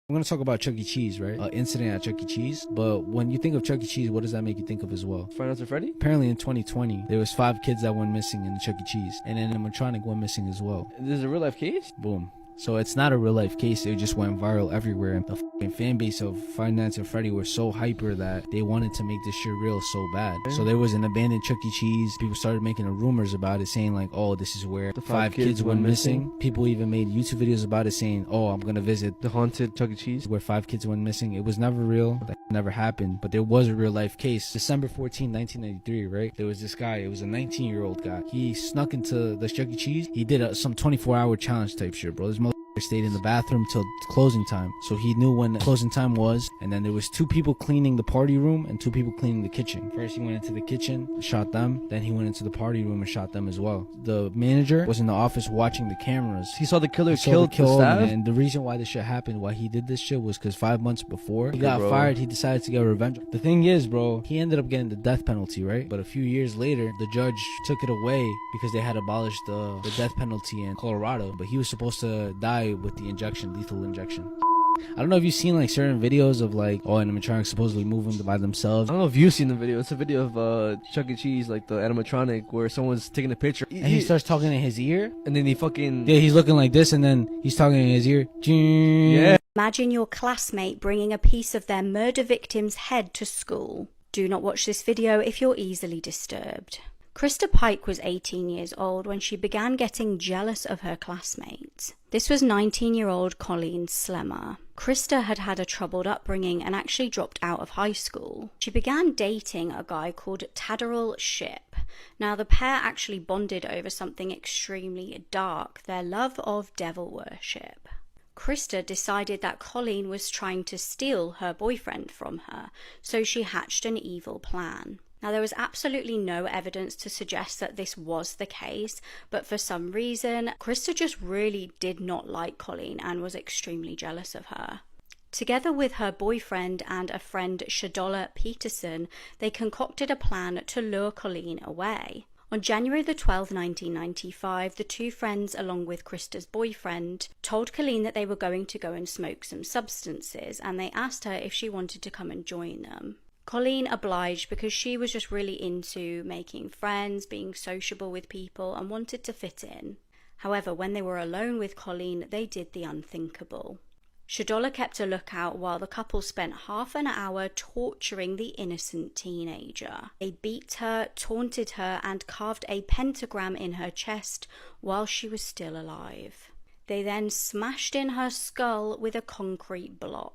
I'm going to talk about Chuck E. Cheese, right? Incident at Chuck E. Cheese. But when you think of Chuck E. Cheese, what does that make you think of as well?
Five Nights at Freddy?
Apparently in 2020, there was 5 kids that went missing in the Chuck E. Cheese. And then an animatronic went missing as well.
This is a real life case?
Boom. So it's not a real life case. It just went viral everywhere. And the fan base of Five Nights at Freddy were so hyper that they wanted to make this shit real so bad. So there was an abandoned Chuck E. Cheese. People started making rumors about it, saying like, oh, this is where the 5 kids went missing. People even made YouTube videos about it, saying, oh, I'm gonna visit
the haunted Chuck E. Cheese
where 5 kids went missing. It was never real. That never happened. But there was a real life case. December 14, 1993, right? There was this guy. It was a 19-year-old guy. He snuck into the Chuck E. Cheese. He did some 24-hour challenge type shit, bro. This stayed in the bathroom till closing time, so he knew when closing time was. And then there was 2 people cleaning the party room and 2 people cleaning the kitchen. First he went into the kitchen, shot them, then he went into the party room and shot them as well. The manager was in the office watching the cameras.
He saw the killer killed the staff,
and the reason why this shit happened, why he did this shit, was because 5 months before he got fired, he decided to get revenge. The thing is, bro, he ended up getting the death penalty, right? But a few years later, the judge took it away because they had abolished the death penalty in Colorado. But he was supposed to die with the lethal injection. I don't know if you've seen like certain videos of like animatronics supposedly moving by themselves.
I don't know if you've seen the video. It's a video of Chuck E. Cheese, like the animatronic, where someone's taking a picture
and he starts talking in his ear,
and then he fucking
he's looking like this, and then he's talking in his ear. Yeah.
Imagine your classmate bringing a piece of their murder victim's head to school. Do not watch this video if you're easily disturbed. Krista Pike was 18 years old when she began getting jealous of her classmates. This was 19-year-old Colleen Slemmer. Krista had had a troubled upbringing and actually dropped out of high school. She began dating a guy called Tadderall Shipp. Now, the pair actually bonded over something extremely dark, their love of devil worship. Krista decided that Colleen was trying to steal her boyfriend from her, so she hatched an evil plan. Now, there was absolutely no evidence to suggest that this was the case, but for some reason, Krista just really did not like Colleen and was extremely jealous of her. Together with her boyfriend and a friend, Shadola Peterson, they concocted a plan to lure Colleen away. On January the 12th, 1995, the two friends, along with Krista's boyfriend, told Colleen that they were going to go and smoke some substances, and they asked her if she wanted to come and join them. Colleen obliged because she was just really into making friends, being sociable with people, and wanted to fit in. However, when they were alone with Colleen, they did the unthinkable. Shadola kept a lookout while the couple spent half an hour torturing the innocent teenager. They beat her, taunted her, and carved a pentagram in her chest while she was still alive. They then smashed in her skull with a concrete block.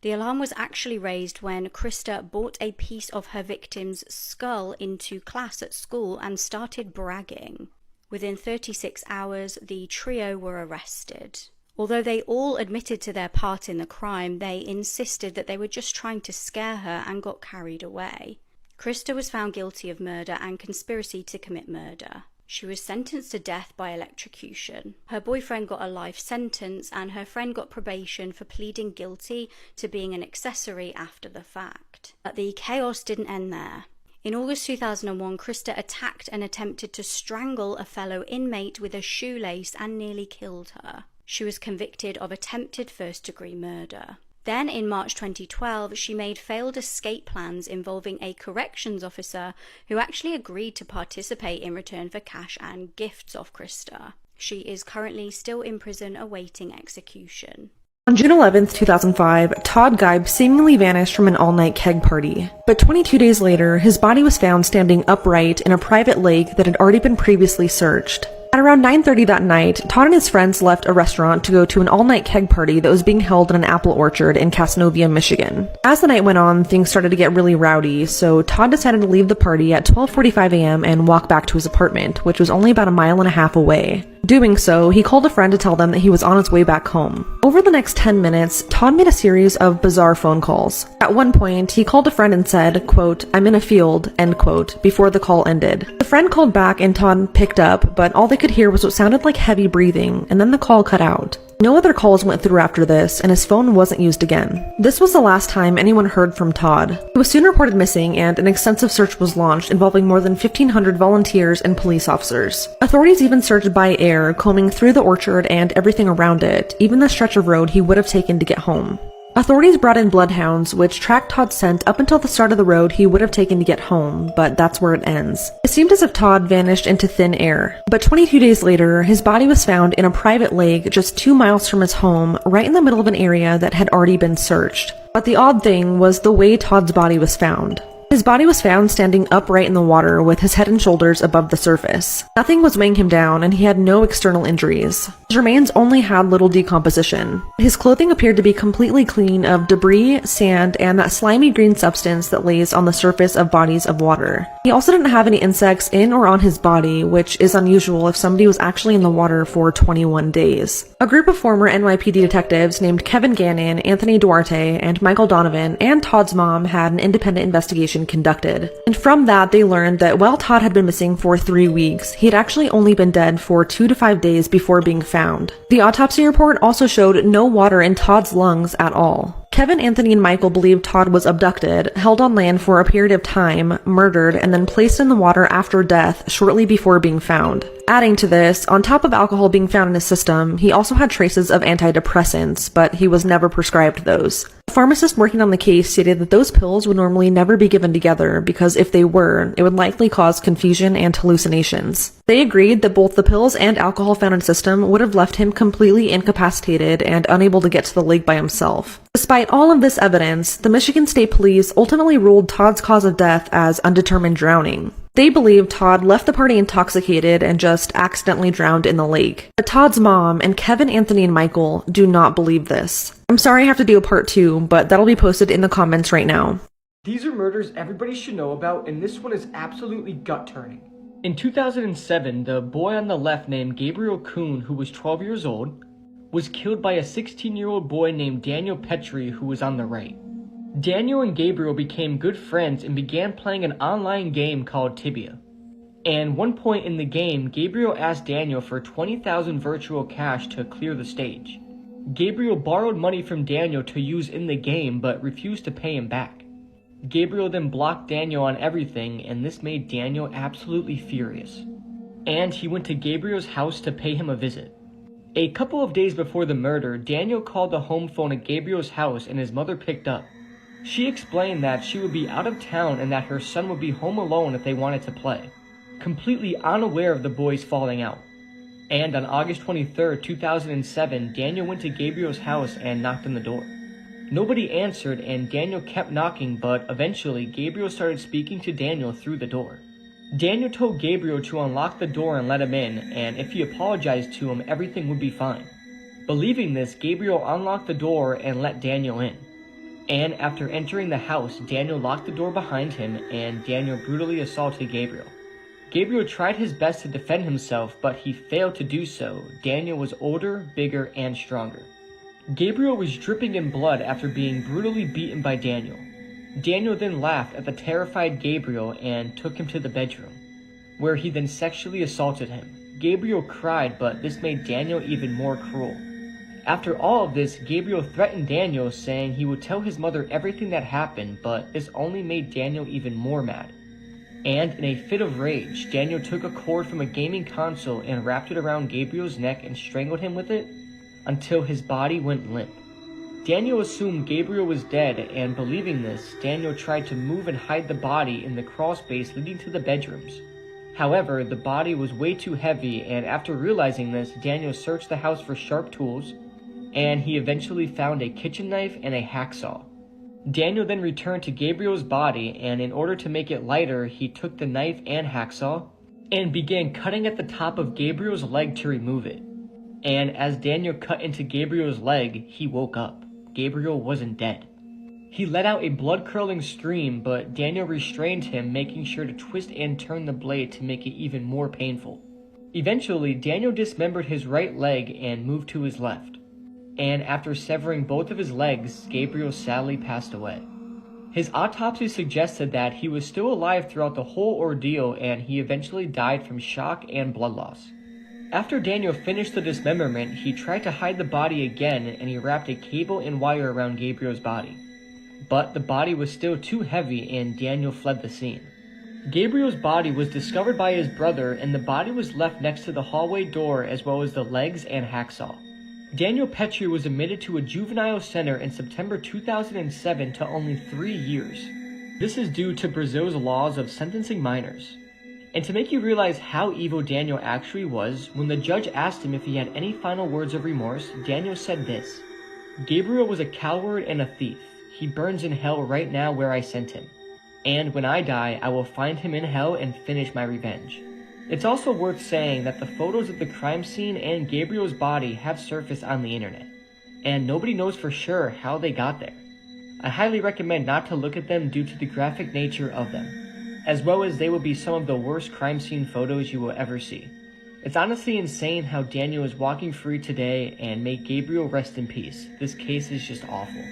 The alarm was actually raised when Krista brought a piece of her victim's skull into class at school and started bragging. Within 36 hours, the trio were arrested. Although they all admitted to their part in the crime, they insisted that they were just trying to scare her and got carried away. Krista was found guilty of murder and conspiracy to commit murder. She was sentenced to death by electrocution. Her boyfriend got a life sentence and her friend got probation for pleading guilty to being an accessory after the fact. But the chaos didn't end there. In August 2001, Krista attacked and attempted to strangle a fellow inmate with a shoelace and nearly killed her. She was convicted of attempted first-degree murder. Then, in March 2012, she made failed escape plans involving a corrections officer who actually agreed to participate in return for cash and gifts off Krista. She is currently still in prison awaiting execution.
On June 11, 2005, Todd Geib seemingly vanished from an all-night keg party. But 22 days later, his body was found standing upright in a private lake that had already been previously searched. At around 9:30 that night, Todd and his friends left a restaurant to go to an all-night keg party that was being held in an apple orchard in Casanova, Michigan. As the night went on, things started to get really rowdy, so Todd decided to leave the party at 12:45 a.m. and walk back to his apartment, which was only about a mile and a half away. Doing so, he called a friend to tell them that he was on his way back home. Over the next 10 minutes, Todd made a series of bizarre phone calls. At one point, he called a friend and said, quote, "I'm in a field," end quote, before the call ended. The friend called back and Todd picked up, but all they could hear was what sounded like heavy breathing, and then the call cut out. No other calls went through after this, and his phone wasn't used again. This was the last time anyone heard from Todd. He was soon reported missing, and an extensive search was launched involving more than 1,500 volunteers and police officers. Authorities even searched by air, combing through the orchard and everything around it, even the stretch of road he would have taken to get home. Authorities brought in bloodhounds, which tracked Todd's scent up until the start of the road he would have taken to get home, but that's where it ends. It seemed as if Todd vanished into thin air. But 22 days later, his body was found in a private lake just 2 miles from his home, right in the middle of an area that had already been searched. But the odd thing was the way Todd's body was found. His body was found standing upright in the water with his head and shoulders above the surface. Nothing was weighing him down, and he had no external injuries. His remains only had little decomposition. His clothing appeared to be completely clean of debris, sand, and that slimy green substance that lays on the surface of bodies of water. He also didn't have any insects in or on his body, which is unusual if somebody was actually in the water for 21 days. A group of former NYPD detectives named Kevin Gannon, Anthony Duarte, and Michael Donovan, and Todd's mom had an independent investigation conducted. And from that, they learned that while Todd had been missing for 3 weeks, he had actually only been dead for 2 to 5 days before being found. The autopsy report also showed no water in Todd's lungs at all. Kevin, Anthony, and Michael believed Todd was abducted, held on land for a period of time, murdered, and then placed in the water after death shortly before being found. Adding to this, on top of alcohol being found in his system, he also had traces of antidepressants, but he was never prescribed those. A pharmacist working on the case stated that those pills would normally never be given together because if they were, it would likely cause confusion and hallucinations. They agreed that both the pills and alcohol found in his system would have left him completely incapacitated and unable to get to the lake by himself. Despite all of this evidence, the Michigan State Police ultimately ruled Todd's cause of death as undetermined drowning. They believe Todd left the party intoxicated and just accidentally drowned in the lake. But Todd's mom and Kevin, Anthony, and Michael do not believe this. I'm sorry I have to do a part 2, but that'll be posted in the comments right now.
These are murders everybody should know about, and this one is absolutely gut-turning. In 2007, the boy on the left named Gabriel Kuhn, who was 12 years old, was killed by a 16-year-old boy named Daniel Petrie, who was on the right. Daniel and Gabriel became good friends and began playing an online game called Tibia. And one point in the game, Gabriel asked Daniel for 20,000 virtual cash to clear the stage. Gabriel borrowed money from Daniel to use in the game, but refused to pay him back. Gabriel then blocked Daniel on everything, and this made Daniel absolutely furious. And he went to Gabriel's house to pay him a visit. A couple of days before the murder, Daniel called the home phone at Gabriel's house and his mother picked up. She explained that she would be out of town and that her son would be home alone if they wanted to play, completely unaware of the boys falling out. And on August 23, 2007, Daniel went to Gabriel's house and knocked on the door. Nobody answered and Daniel kept knocking, but eventually Gabriel started speaking to Daniel through the door. Daniel told Gabriel to unlock the door and let him in, and if he apologized to him, everything would be fine. Believing this, Gabriel unlocked the door and let Daniel in. And after entering the house, Daniel locked the door behind him and Daniel brutally assaulted Gabriel. Gabriel tried his best to defend himself, but he failed to do so. Daniel was older, bigger, and stronger. Gabriel was dripping in blood after being brutally beaten by Daniel. Daniel then laughed at the terrified Gabriel and took him to the bedroom, where he then sexually assaulted him. Gabriel cried, but this made Daniel even more cruel. After all of this, Gabriel threatened Daniel, saying he would tell his mother everything that happened, but this only made Daniel even more mad. And in a fit of rage, Daniel took a cord from a gaming console and wrapped it around Gabriel's neck and strangled him with it until his body went limp. Daniel assumed Gabriel was dead, and believing this, Daniel tried to move and hide the body in the crawl space leading to the bedrooms. However, the body was way too heavy, and after realizing this, Daniel searched the house for sharp tools, and he eventually found a kitchen knife and a hacksaw. Daniel then returned to Gabriel's body, and in order to make it lighter, he took the knife and hacksaw and began cutting at the top of Gabriel's leg to remove it. And as Daniel cut into Gabriel's leg, he woke up. Gabriel wasn't dead. He let out a blood-curdling scream, but Daniel restrained him, making sure to twist and turn the blade to make it even more painful. Eventually, Daniel dismembered his right leg and moved to his left. And after severing both of his legs, Gabriel sadly passed away. His autopsy suggested that he was still alive throughout the whole ordeal, and he eventually died from shock and blood loss. After Daniel finished the dismemberment, he tried to hide the body again, and he wrapped a cable and wire around Gabriel's body. But the body was still too heavy, and Daniel fled the scene. Gabriel's body was discovered by his brother, and the body was left next to the hallway door as well as the legs and hacksaw. Daniel Petrie was admitted to a juvenile center in September 2007 to only 3 years. This is due to Brazil's laws of sentencing minors. And to make you realize how evil Daniel actually was, when the judge asked him if he had any final words of remorse, Daniel said this: "Gabriel was a coward and a thief. He burns in hell right now where I sent him. And when I die, I will find him in hell and finish my revenge." It's also worth saying that the photos of the crime scene and Gabriel's body have surfaced on the internet, and nobody knows for sure how they got there. I highly recommend not to look at them due to the graphic nature of them, as well as they will be some of the worst crime scene photos you will ever see. It's honestly insane how Daniel is walking free today, and may Gabriel rest in peace. This case is just awful.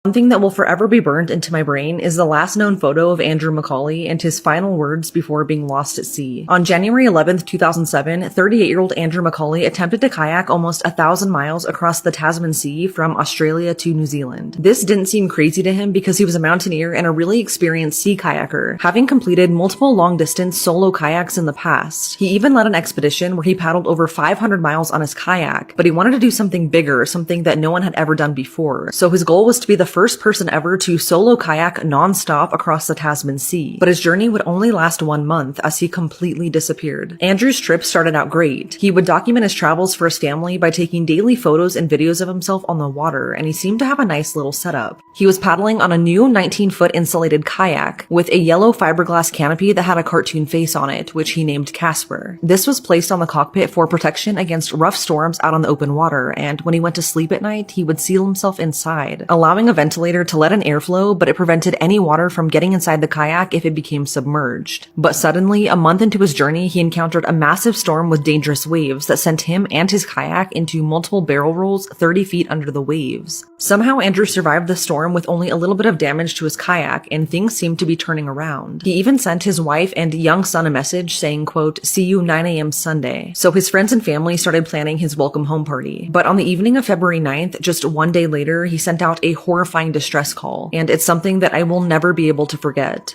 One thing that will forever be burned into my brain is the last known photo of Andrew McCauley and his final words before being lost at sea. On January 11th, 2007, 38-year-old Andrew McCauley attempted to kayak almost 1,000 miles across the Tasman Sea from Australia to New Zealand. This didn't seem crazy to him because he was a mountaineer and a really experienced sea kayaker, having completed multiple long-distance solo kayaks in the past. He even led an expedition where he paddled over 500 miles on his kayak, but he wanted to do something bigger, something that no one had ever done before. So his goal was to be the first person ever to solo kayak non-stop across the Tasman Sea. But his journey would only last 1 month as he completely disappeared. Andrew's trip started out great. He would document his travels for his family by taking daily photos and videos of himself on the water, and he seemed to have a nice little setup. He was paddling on a new 19-foot insulated kayak with a yellow fiberglass canopy that had a cartoon face on it, which he named Casper. This was placed on the cockpit for protection against rough storms out on the open water, and when he went to sleep at night, he would seal himself inside, allowing a ventilator to let in airflow, but it prevented any water from getting inside the kayak if it became submerged. But suddenly, a month into his journey, he encountered a massive storm with dangerous waves that sent him and his kayak into multiple barrel rolls 30 feet under the waves. Somehow, Andrew survived the storm with only a little bit of damage to his kayak, and things seemed to be turning around. He even sent his wife and young son a message saying, quote, "See you 9 a.m. Sunday." So his friends and family started planning his welcome home party. But on the evening of February 9th, just 1 day later, he sent out a horrifying distress call, and it's something that I will never be able to forget.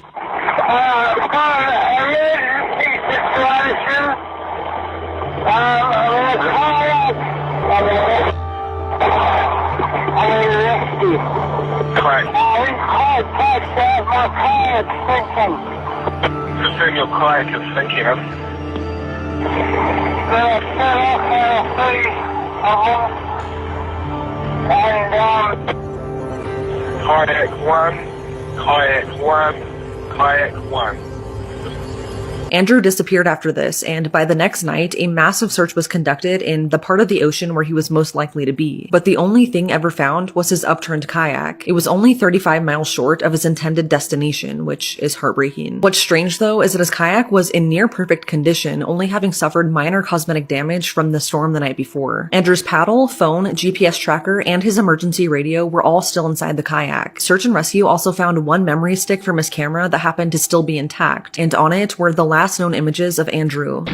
Your kayak is sinking. Kayak 1, kayak 1, kayak 1.
Andrew disappeared after this, and by the next night, a massive search was conducted in the part of the ocean where he was most likely to be. But the only thing ever found was his upturned kayak. It was only 35 miles short of his intended destination, which is heartbreaking. What's strange though is that his kayak was in near perfect condition, only having suffered minor cosmetic damage from the storm the night before. Andrew's paddle, phone, GPS tracker, and his emergency radio were all still inside the kayak. Search and Rescue also found one memory stick from his camera that happened to still be intact, and on it were the last known images of Andrew.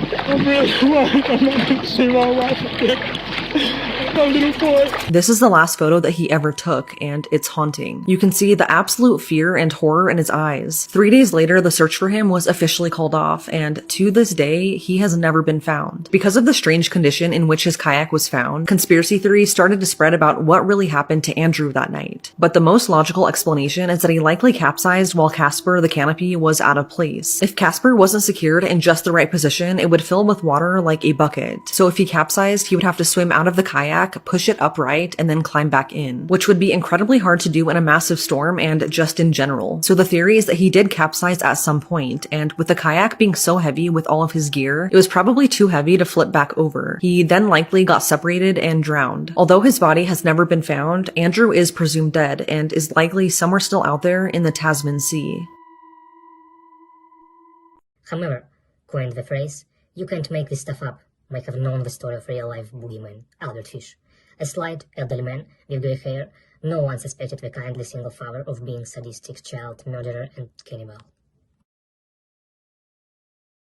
This is the last photo that he ever took, and it's haunting. You can see the absolute fear and horror in his eyes. 3 days later, the search for him was officially called off, and to this day, he has never been found. Because of the strange condition in which his kayak was found, conspiracy theories started to spread about what really happened to Andrew that night. But the most logical explanation is that he likely capsized while Casper, the canopy, was out of place. If Casper wasn't secured in just the right position, it would fill with water like a bucket. So if he capsized, he would have to swim out of the kayak, push it upright, and then climb back in, which would be incredibly hard to do in a massive storm and just in general. So the theory is that he did capsize at some point, and with the kayak being so heavy with all of his gear, it was probably too heavy to flip back over. He then likely got separated and drowned. Although his body has never been found, Andrew is presumed dead and is likely somewhere still out there in the Tasman Sea.
However, coined the phrase, "You can't make this stuff up," might have known the story of real-life boogeyman, Albert Fish. A slight, elderly man with grey hair, no one suspected the kindly single father of being sadistic child murderer and cannibal.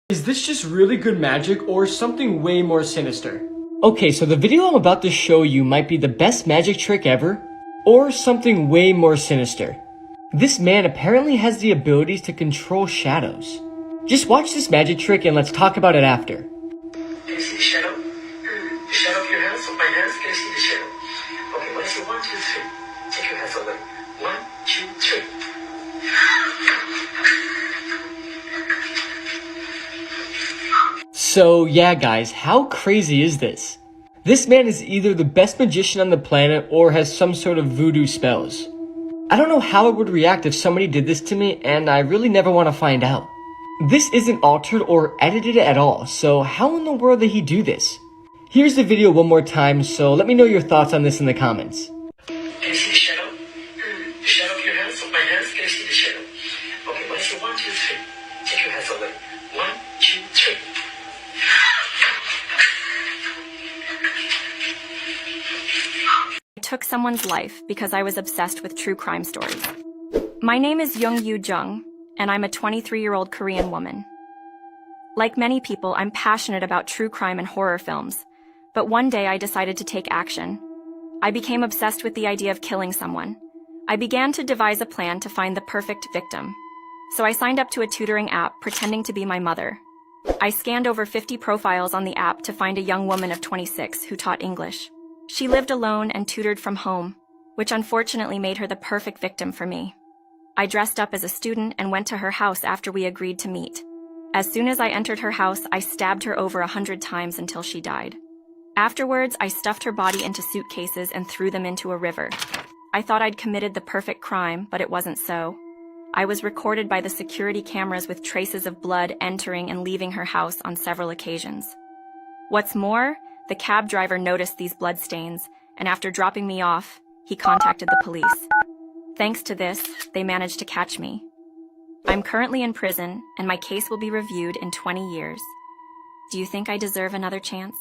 Is this just really good magic or something way more sinister? Okay, so the video I'm about to show you might be the best magic trick ever, or something way more sinister. This man apparently has the abilities to control shadows. Just watch this magic trick and let's talk about it after.
Can you see the shadow? The shadow of your hands, of my hands? Can you see the shadow? Okay, when I say 1, 2, 3, take your hands away. 1, 2, 3.
So yeah guys, how crazy is this? This man is either the best magician on the planet or has some sort of voodoo spells. I don't know how I would react if somebody did this to me, and I really never want to find out. This isn't altered or edited at all, so how in the world did he do this? Here's the video one more time, so let me know your thoughts on this in the comments.
Can you see the shadow? The shadow of your hands, of my hands? Can you see the shadow? Okay, when I say 1, 2, 3, take your hands away. 1, 2, 3.
I took someone's life because I was obsessed with true crime stories. My name is Young-Yu Jung, and I'm a 23-year-old Korean woman. Like many people, I'm passionate about true crime and horror films, but one day I decided to take action. I became obsessed with the idea of killing someone. I began to devise a plan to find the perfect victim. So I signed up to a tutoring app pretending to be my mother. I scanned over 50 profiles on the app to find a young woman of 26 who taught English. She lived alone and tutored from home, which unfortunately made her the perfect victim for me. I dressed up as a student and went to her house after we agreed to meet. As soon as I entered her house, I stabbed her over 100 times until she died. Afterwards, I stuffed her body into suitcases and threw them into a river. I thought I'd committed the perfect crime, but it wasn't so. I was recorded by the security cameras with traces of blood entering and leaving her house on several occasions. What's more, the cab driver noticed these bloodstains, and after dropping me off, he contacted the police. Thanks to this, they managed to catch me. I'm currently in prison, and my case will be reviewed in 20 years. Do you think I deserve another chance?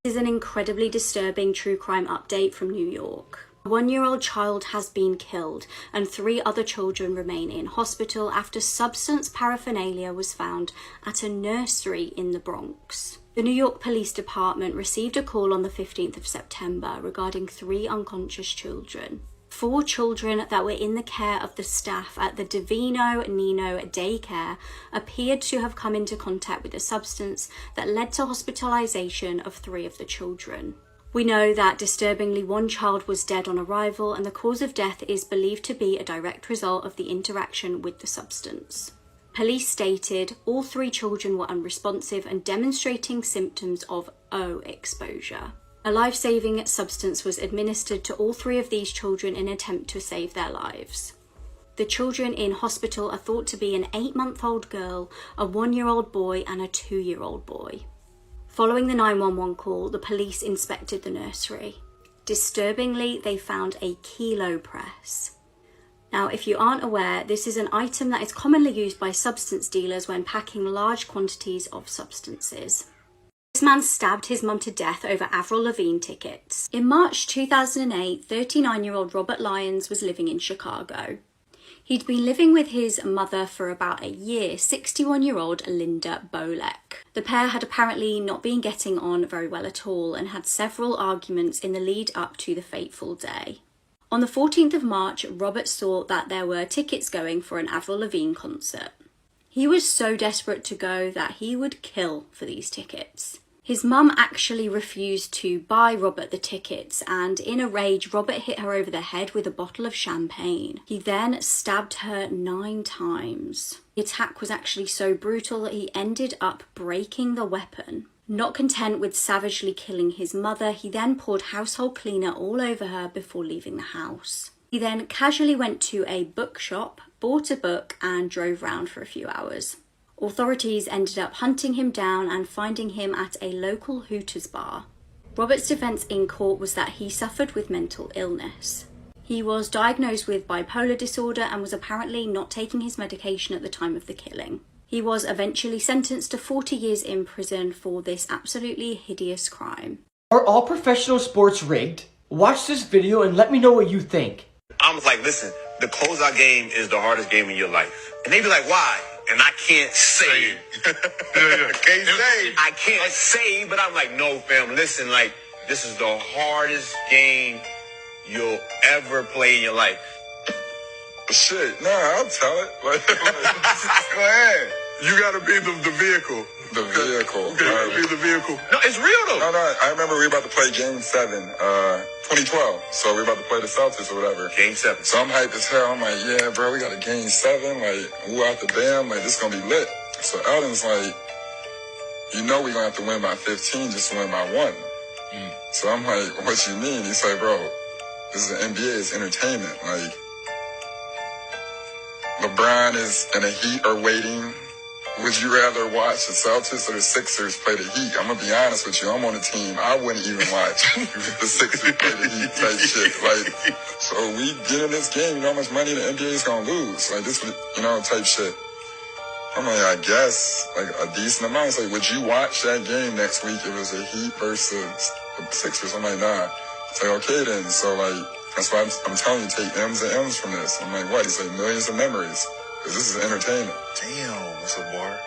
This is an incredibly disturbing true crime update from New York. A 1-year-old child has been killed, and 3 other children remain in hospital after substance paraphernalia was found at a nursery in the Bronx. The New York Police Department received a call on the 15th of September regarding 3 unconscious children. 4 children that were in the care of the staff at the Divino Nino daycare appeared to have come into contact with a substance that led to hospitalization of 3 of the children. We know that disturbingly 1 child was dead on arrival, and the cause of death is believed to be a direct result of the interaction with the substance. Police stated all 3 children were unresponsive and demonstrating symptoms of O exposure. A life-saving substance was administered to all 3 of these children in an attempt to save their lives. The children in hospital are thought to be an 8-month-old girl, a 1-year-old boy, and a 2-year-old boy. Following the 911 call, the police inspected the nursery. Disturbingly, they found a kilo press. Now, if you aren't aware, this is an item that is commonly used by substance dealers when packing large quantities of substances. This man stabbed his mum to death over Avril Lavigne tickets. In March 2008, 39-year-old Robert Lyons was living in Chicago. He'd been living with his mother for about a year, 61-year-old Linda Bolek. The pair had apparently not been getting on very well at all and had several arguments in the lead up to the fateful day. On the 14th of March, Robert saw that there were tickets going for an Avril Lavigne concert. He was so desperate to go that he would kill for these tickets. His mum actually refused to buy Robert the tickets, and in a rage, Robert hit her over the head with a bottle of champagne. He then stabbed her 9 times. The attack was actually so brutal that he ended up breaking the weapon. Not content with savagely killing his mother, he then poured household cleaner all over her before leaving the house. He then casually went to a bookshop, bought a book, and drove round for a few hours. Authorities ended up hunting him down and finding him at a local Hooters bar. Robert's defense in court was that he suffered with mental illness. He was diagnosed with bipolar disorder and was apparently not taking his medication at the time of the killing. He was eventually sentenced to 40 years in prison for this absolutely hideous crime.
Are all professional sports rigged? Watch this video and let me know what you think.
I was like, listen, the closeout game is the hardest game in your life. And they be like, why? And I can't say. I can't say, but I'm like, no, fam, listen, like, this is the hardest game you'll ever play in your life.
Shit, nah, I'll tell it. Go ahead. You gotta be the vehicle.
The vehicle.
You gotta be the vehicle.
No, it's real though.
No, I remember we were about to play Game 7, 2012. So we were about to play the Celtics or whatever.
Game 7.
So I'm hyped as hell. I'm like, yeah, bro, we got a Game 7. Like, who out the damn? Like, this is gonna be lit. So Elden's like, you know we're gonna have to win by 15 just to win by 1. So I'm like, what you mean? He's like, bro, this is the NBA, it's entertainment. Like, LeBron is and the Heat are waiting. Would you rather watch the Celtics or the Sixers play the Heat? I'm gonna be honest with you. I'm on a team I wouldn't even watch the Sixers play the Heat type shit. Like, so we get in this game. You know how much money the NBA is gonna lose? Like this, you know, type shit. I'm like, I guess like a decent amount. It's like, would you watch that game next week if it was a Heat versus the Sixers? I'm like, nah. It's like, okay then. So like, That's why I'm telling you, take M's and M's from this. I'm like, what? He said millions of memories. Because this is entertainment.
Damn, that's a bar.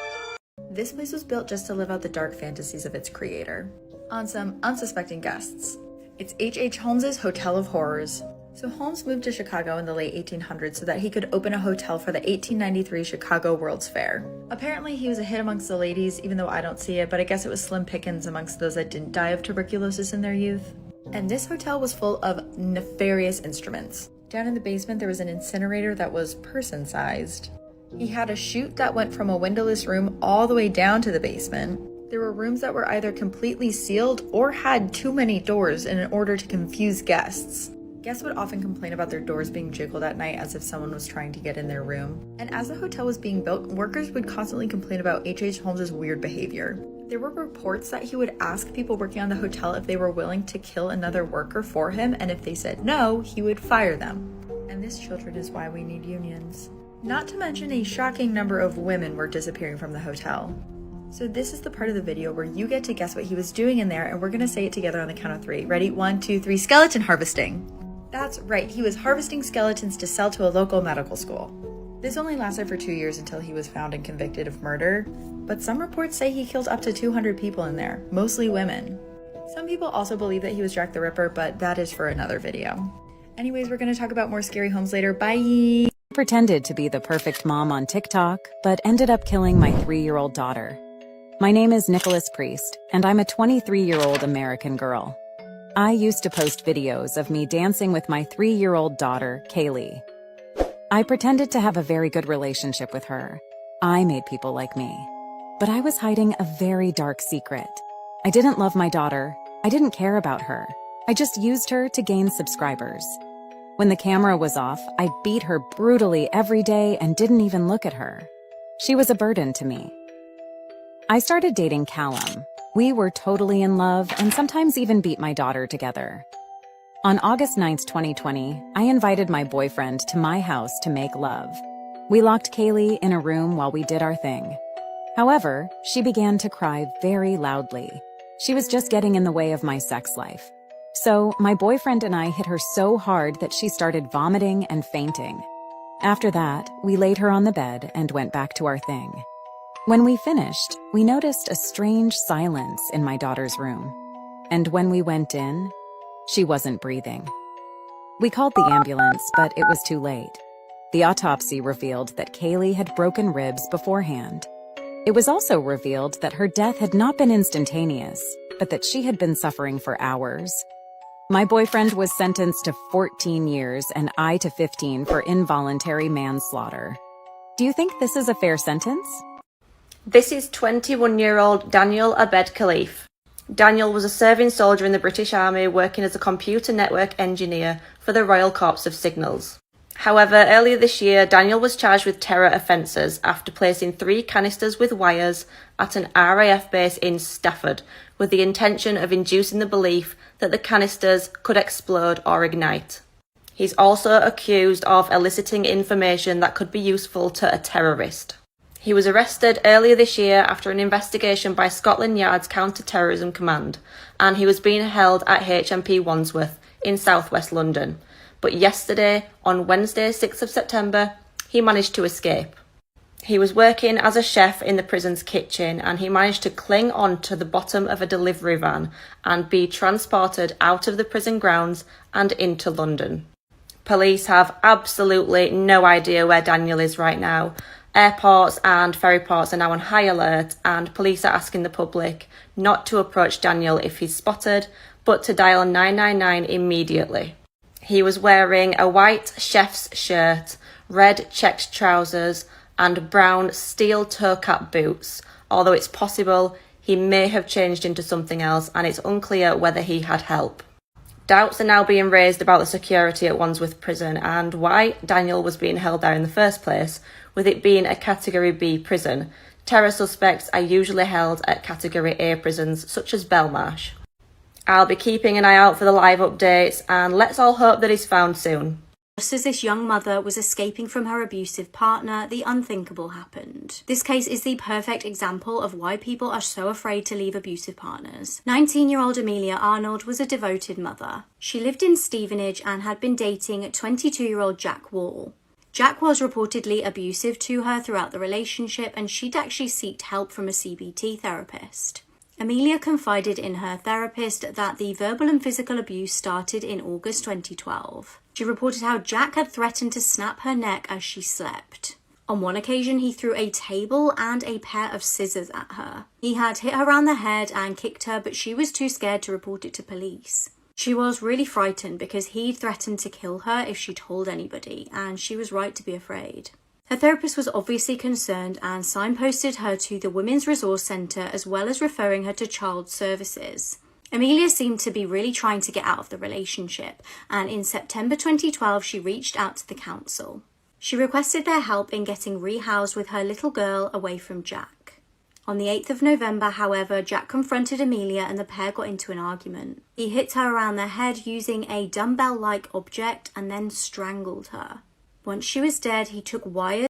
This place was built just to live out the dark fantasies of its creator. On some unsuspecting guests. It's H.H. Holmes's Hotel of Horrors. So Holmes moved to Chicago in the late 1800s so that he could open a hotel for the 1893 Chicago World's Fair. Apparently he was a hit amongst the ladies, even though I don't see it, but I guess it was slim pickings amongst those that didn't die of tuberculosis in their youth. And this hotel was full of nefarious instruments. Down in the basement there was an incinerator that was person-sized. He had a chute that went from a windowless room all the way down to the basement. There were rooms that were either completely sealed or had too many doors in order to confuse guests. Guests would often complain about their doors being jiggled at night as if someone was trying to get in their room. And as the hotel was being built, workers would constantly complain about H.H. Holmes's weird behavior. There were reports that he would ask people working on the hotel if they were willing to kill another worker for him, and if they said no, he would fire them. And this, children, is why we need unions. Not to mention a shocking number of women were disappearing from the hotel. So this is the part of the video where you get to guess what he was doing in there, and we're gonna say it together on the count of 3. Ready? 1, 2, 3. Skeleton harvesting. That's right, he was harvesting skeletons to sell to a local medical school. This only lasted for 2 years until he was found and convicted of murder, but some reports say he killed up to 200 people in there, mostly women. Some people also believe that he was Jack the Ripper, but that is for another video. Anyways, we're gonna talk about more scary homes later. Bye!
I pretended to be the perfect mom on TikTok, but ended up killing my 3-year-old daughter. My name is Nicholas Priest, and I'm a 23-year-old American girl. I used to post videos of me dancing with my 3-year-old daughter, Kaylee. I pretended to have a very good relationship with her. I made people like me. But I was hiding a very dark secret. I didn't love my daughter. I didn't care about her. I just used her to gain subscribers. When the camera was off, I beat her brutally every day and didn't even look at her. She was a burden to me. I started dating Callum. We were totally in love and sometimes even beat my daughter together. On August 9th, 2020, I invited my boyfriend to my house to make love. We locked Kaylee in a room while we did our thing. However, she began to cry very loudly. She was just getting in the way of my sex life. So, my boyfriend and I hit her so hard that she started vomiting and fainting. After that, we laid her on the bed and went back to our thing. When we finished, we noticed a strange silence in my daughter's room. And when we went in, she wasn't breathing. We called the ambulance, but it was too late. The autopsy revealed that Kaylee had broken ribs beforehand. It was also revealed that her death had not been instantaneous, but that she had been suffering for hours. My boyfriend was sentenced to 14 years and I to 15 for involuntary manslaughter. Do you think this is a fair sentence?
This is 21-year-old Daniel Abed Khalif. Daniel was a serving soldier in the British Army working as a computer network engineer for the Royal Corps of Signals. However, earlier this year, Daniel was charged with terror offences after placing 3 canisters with wires at an RAF base in Stafford with the intention of inducing the belief that the canisters could explode or ignite. He's also accused of eliciting information that could be useful to a terrorist. He was arrested earlier this year after an investigation by Scotland Yard's Counter-Terrorism Command, and he was being held at HMP Wandsworth in southwest London. But yesterday, on Wednesday 6th of September, he managed to escape. He was working as a chef in the prison's kitchen, and he managed to cling on to the bottom of a delivery van and be transported out of the prison grounds and into London. Police have absolutely no idea where Daniel is right now. Airports and ferry ports are now on high alert, and police are asking the public not to approach Daniel if he's spotted, but to dial 999 immediately. He was wearing a white chef's shirt, red checked trousers, and brown steel toe cap boots, although it's possible he may have changed into something else, and it's unclear whether he had help. Doubts are now being raised about the security at Wandsworth Prison and why Daniel was being held there in the first place, with it being a Category B prison. Terror suspects are usually held at Category A prisons, such as Belmarsh. I'll be keeping an eye out for the live updates, and let's all hope that he's found soon.
Just as this young mother was escaping from her abusive partner, the unthinkable happened. This case is the perfect example of why people are so afraid to leave abusive partners. 19-year-old Amelia Arnold was a devoted mother. She lived in Stevenage and had been dating 22-year-old Jack Wall. Jack was reportedly abusive to her throughout the relationship, and she'd actually sought help from a CBT therapist. Amelia confided in her therapist that the verbal and physical abuse started in August 2012. She reported how Jack had threatened to snap her neck as she slept. On one occasion, he threw a table and a pair of scissors at her. He had hit her around the head and kicked her, but she was too scared to report it to police. She was really frightened because he'd threatened to kill her if she told anybody, and she was right to be afraid. Her therapist was obviously concerned and signposted her to the Women's Resource Centre, as well as referring her to child services. Amelia seemed to be really trying to get out of the relationship, and in September 2012 she reached out to the council. She requested their help in getting rehoused with her little girl away from Jack. On the 8th of November, however, Jack confronted Amelia and the pair got into an argument. He hit her around the head using a dumbbell-like object and then strangled her. Once she was dead, he took wires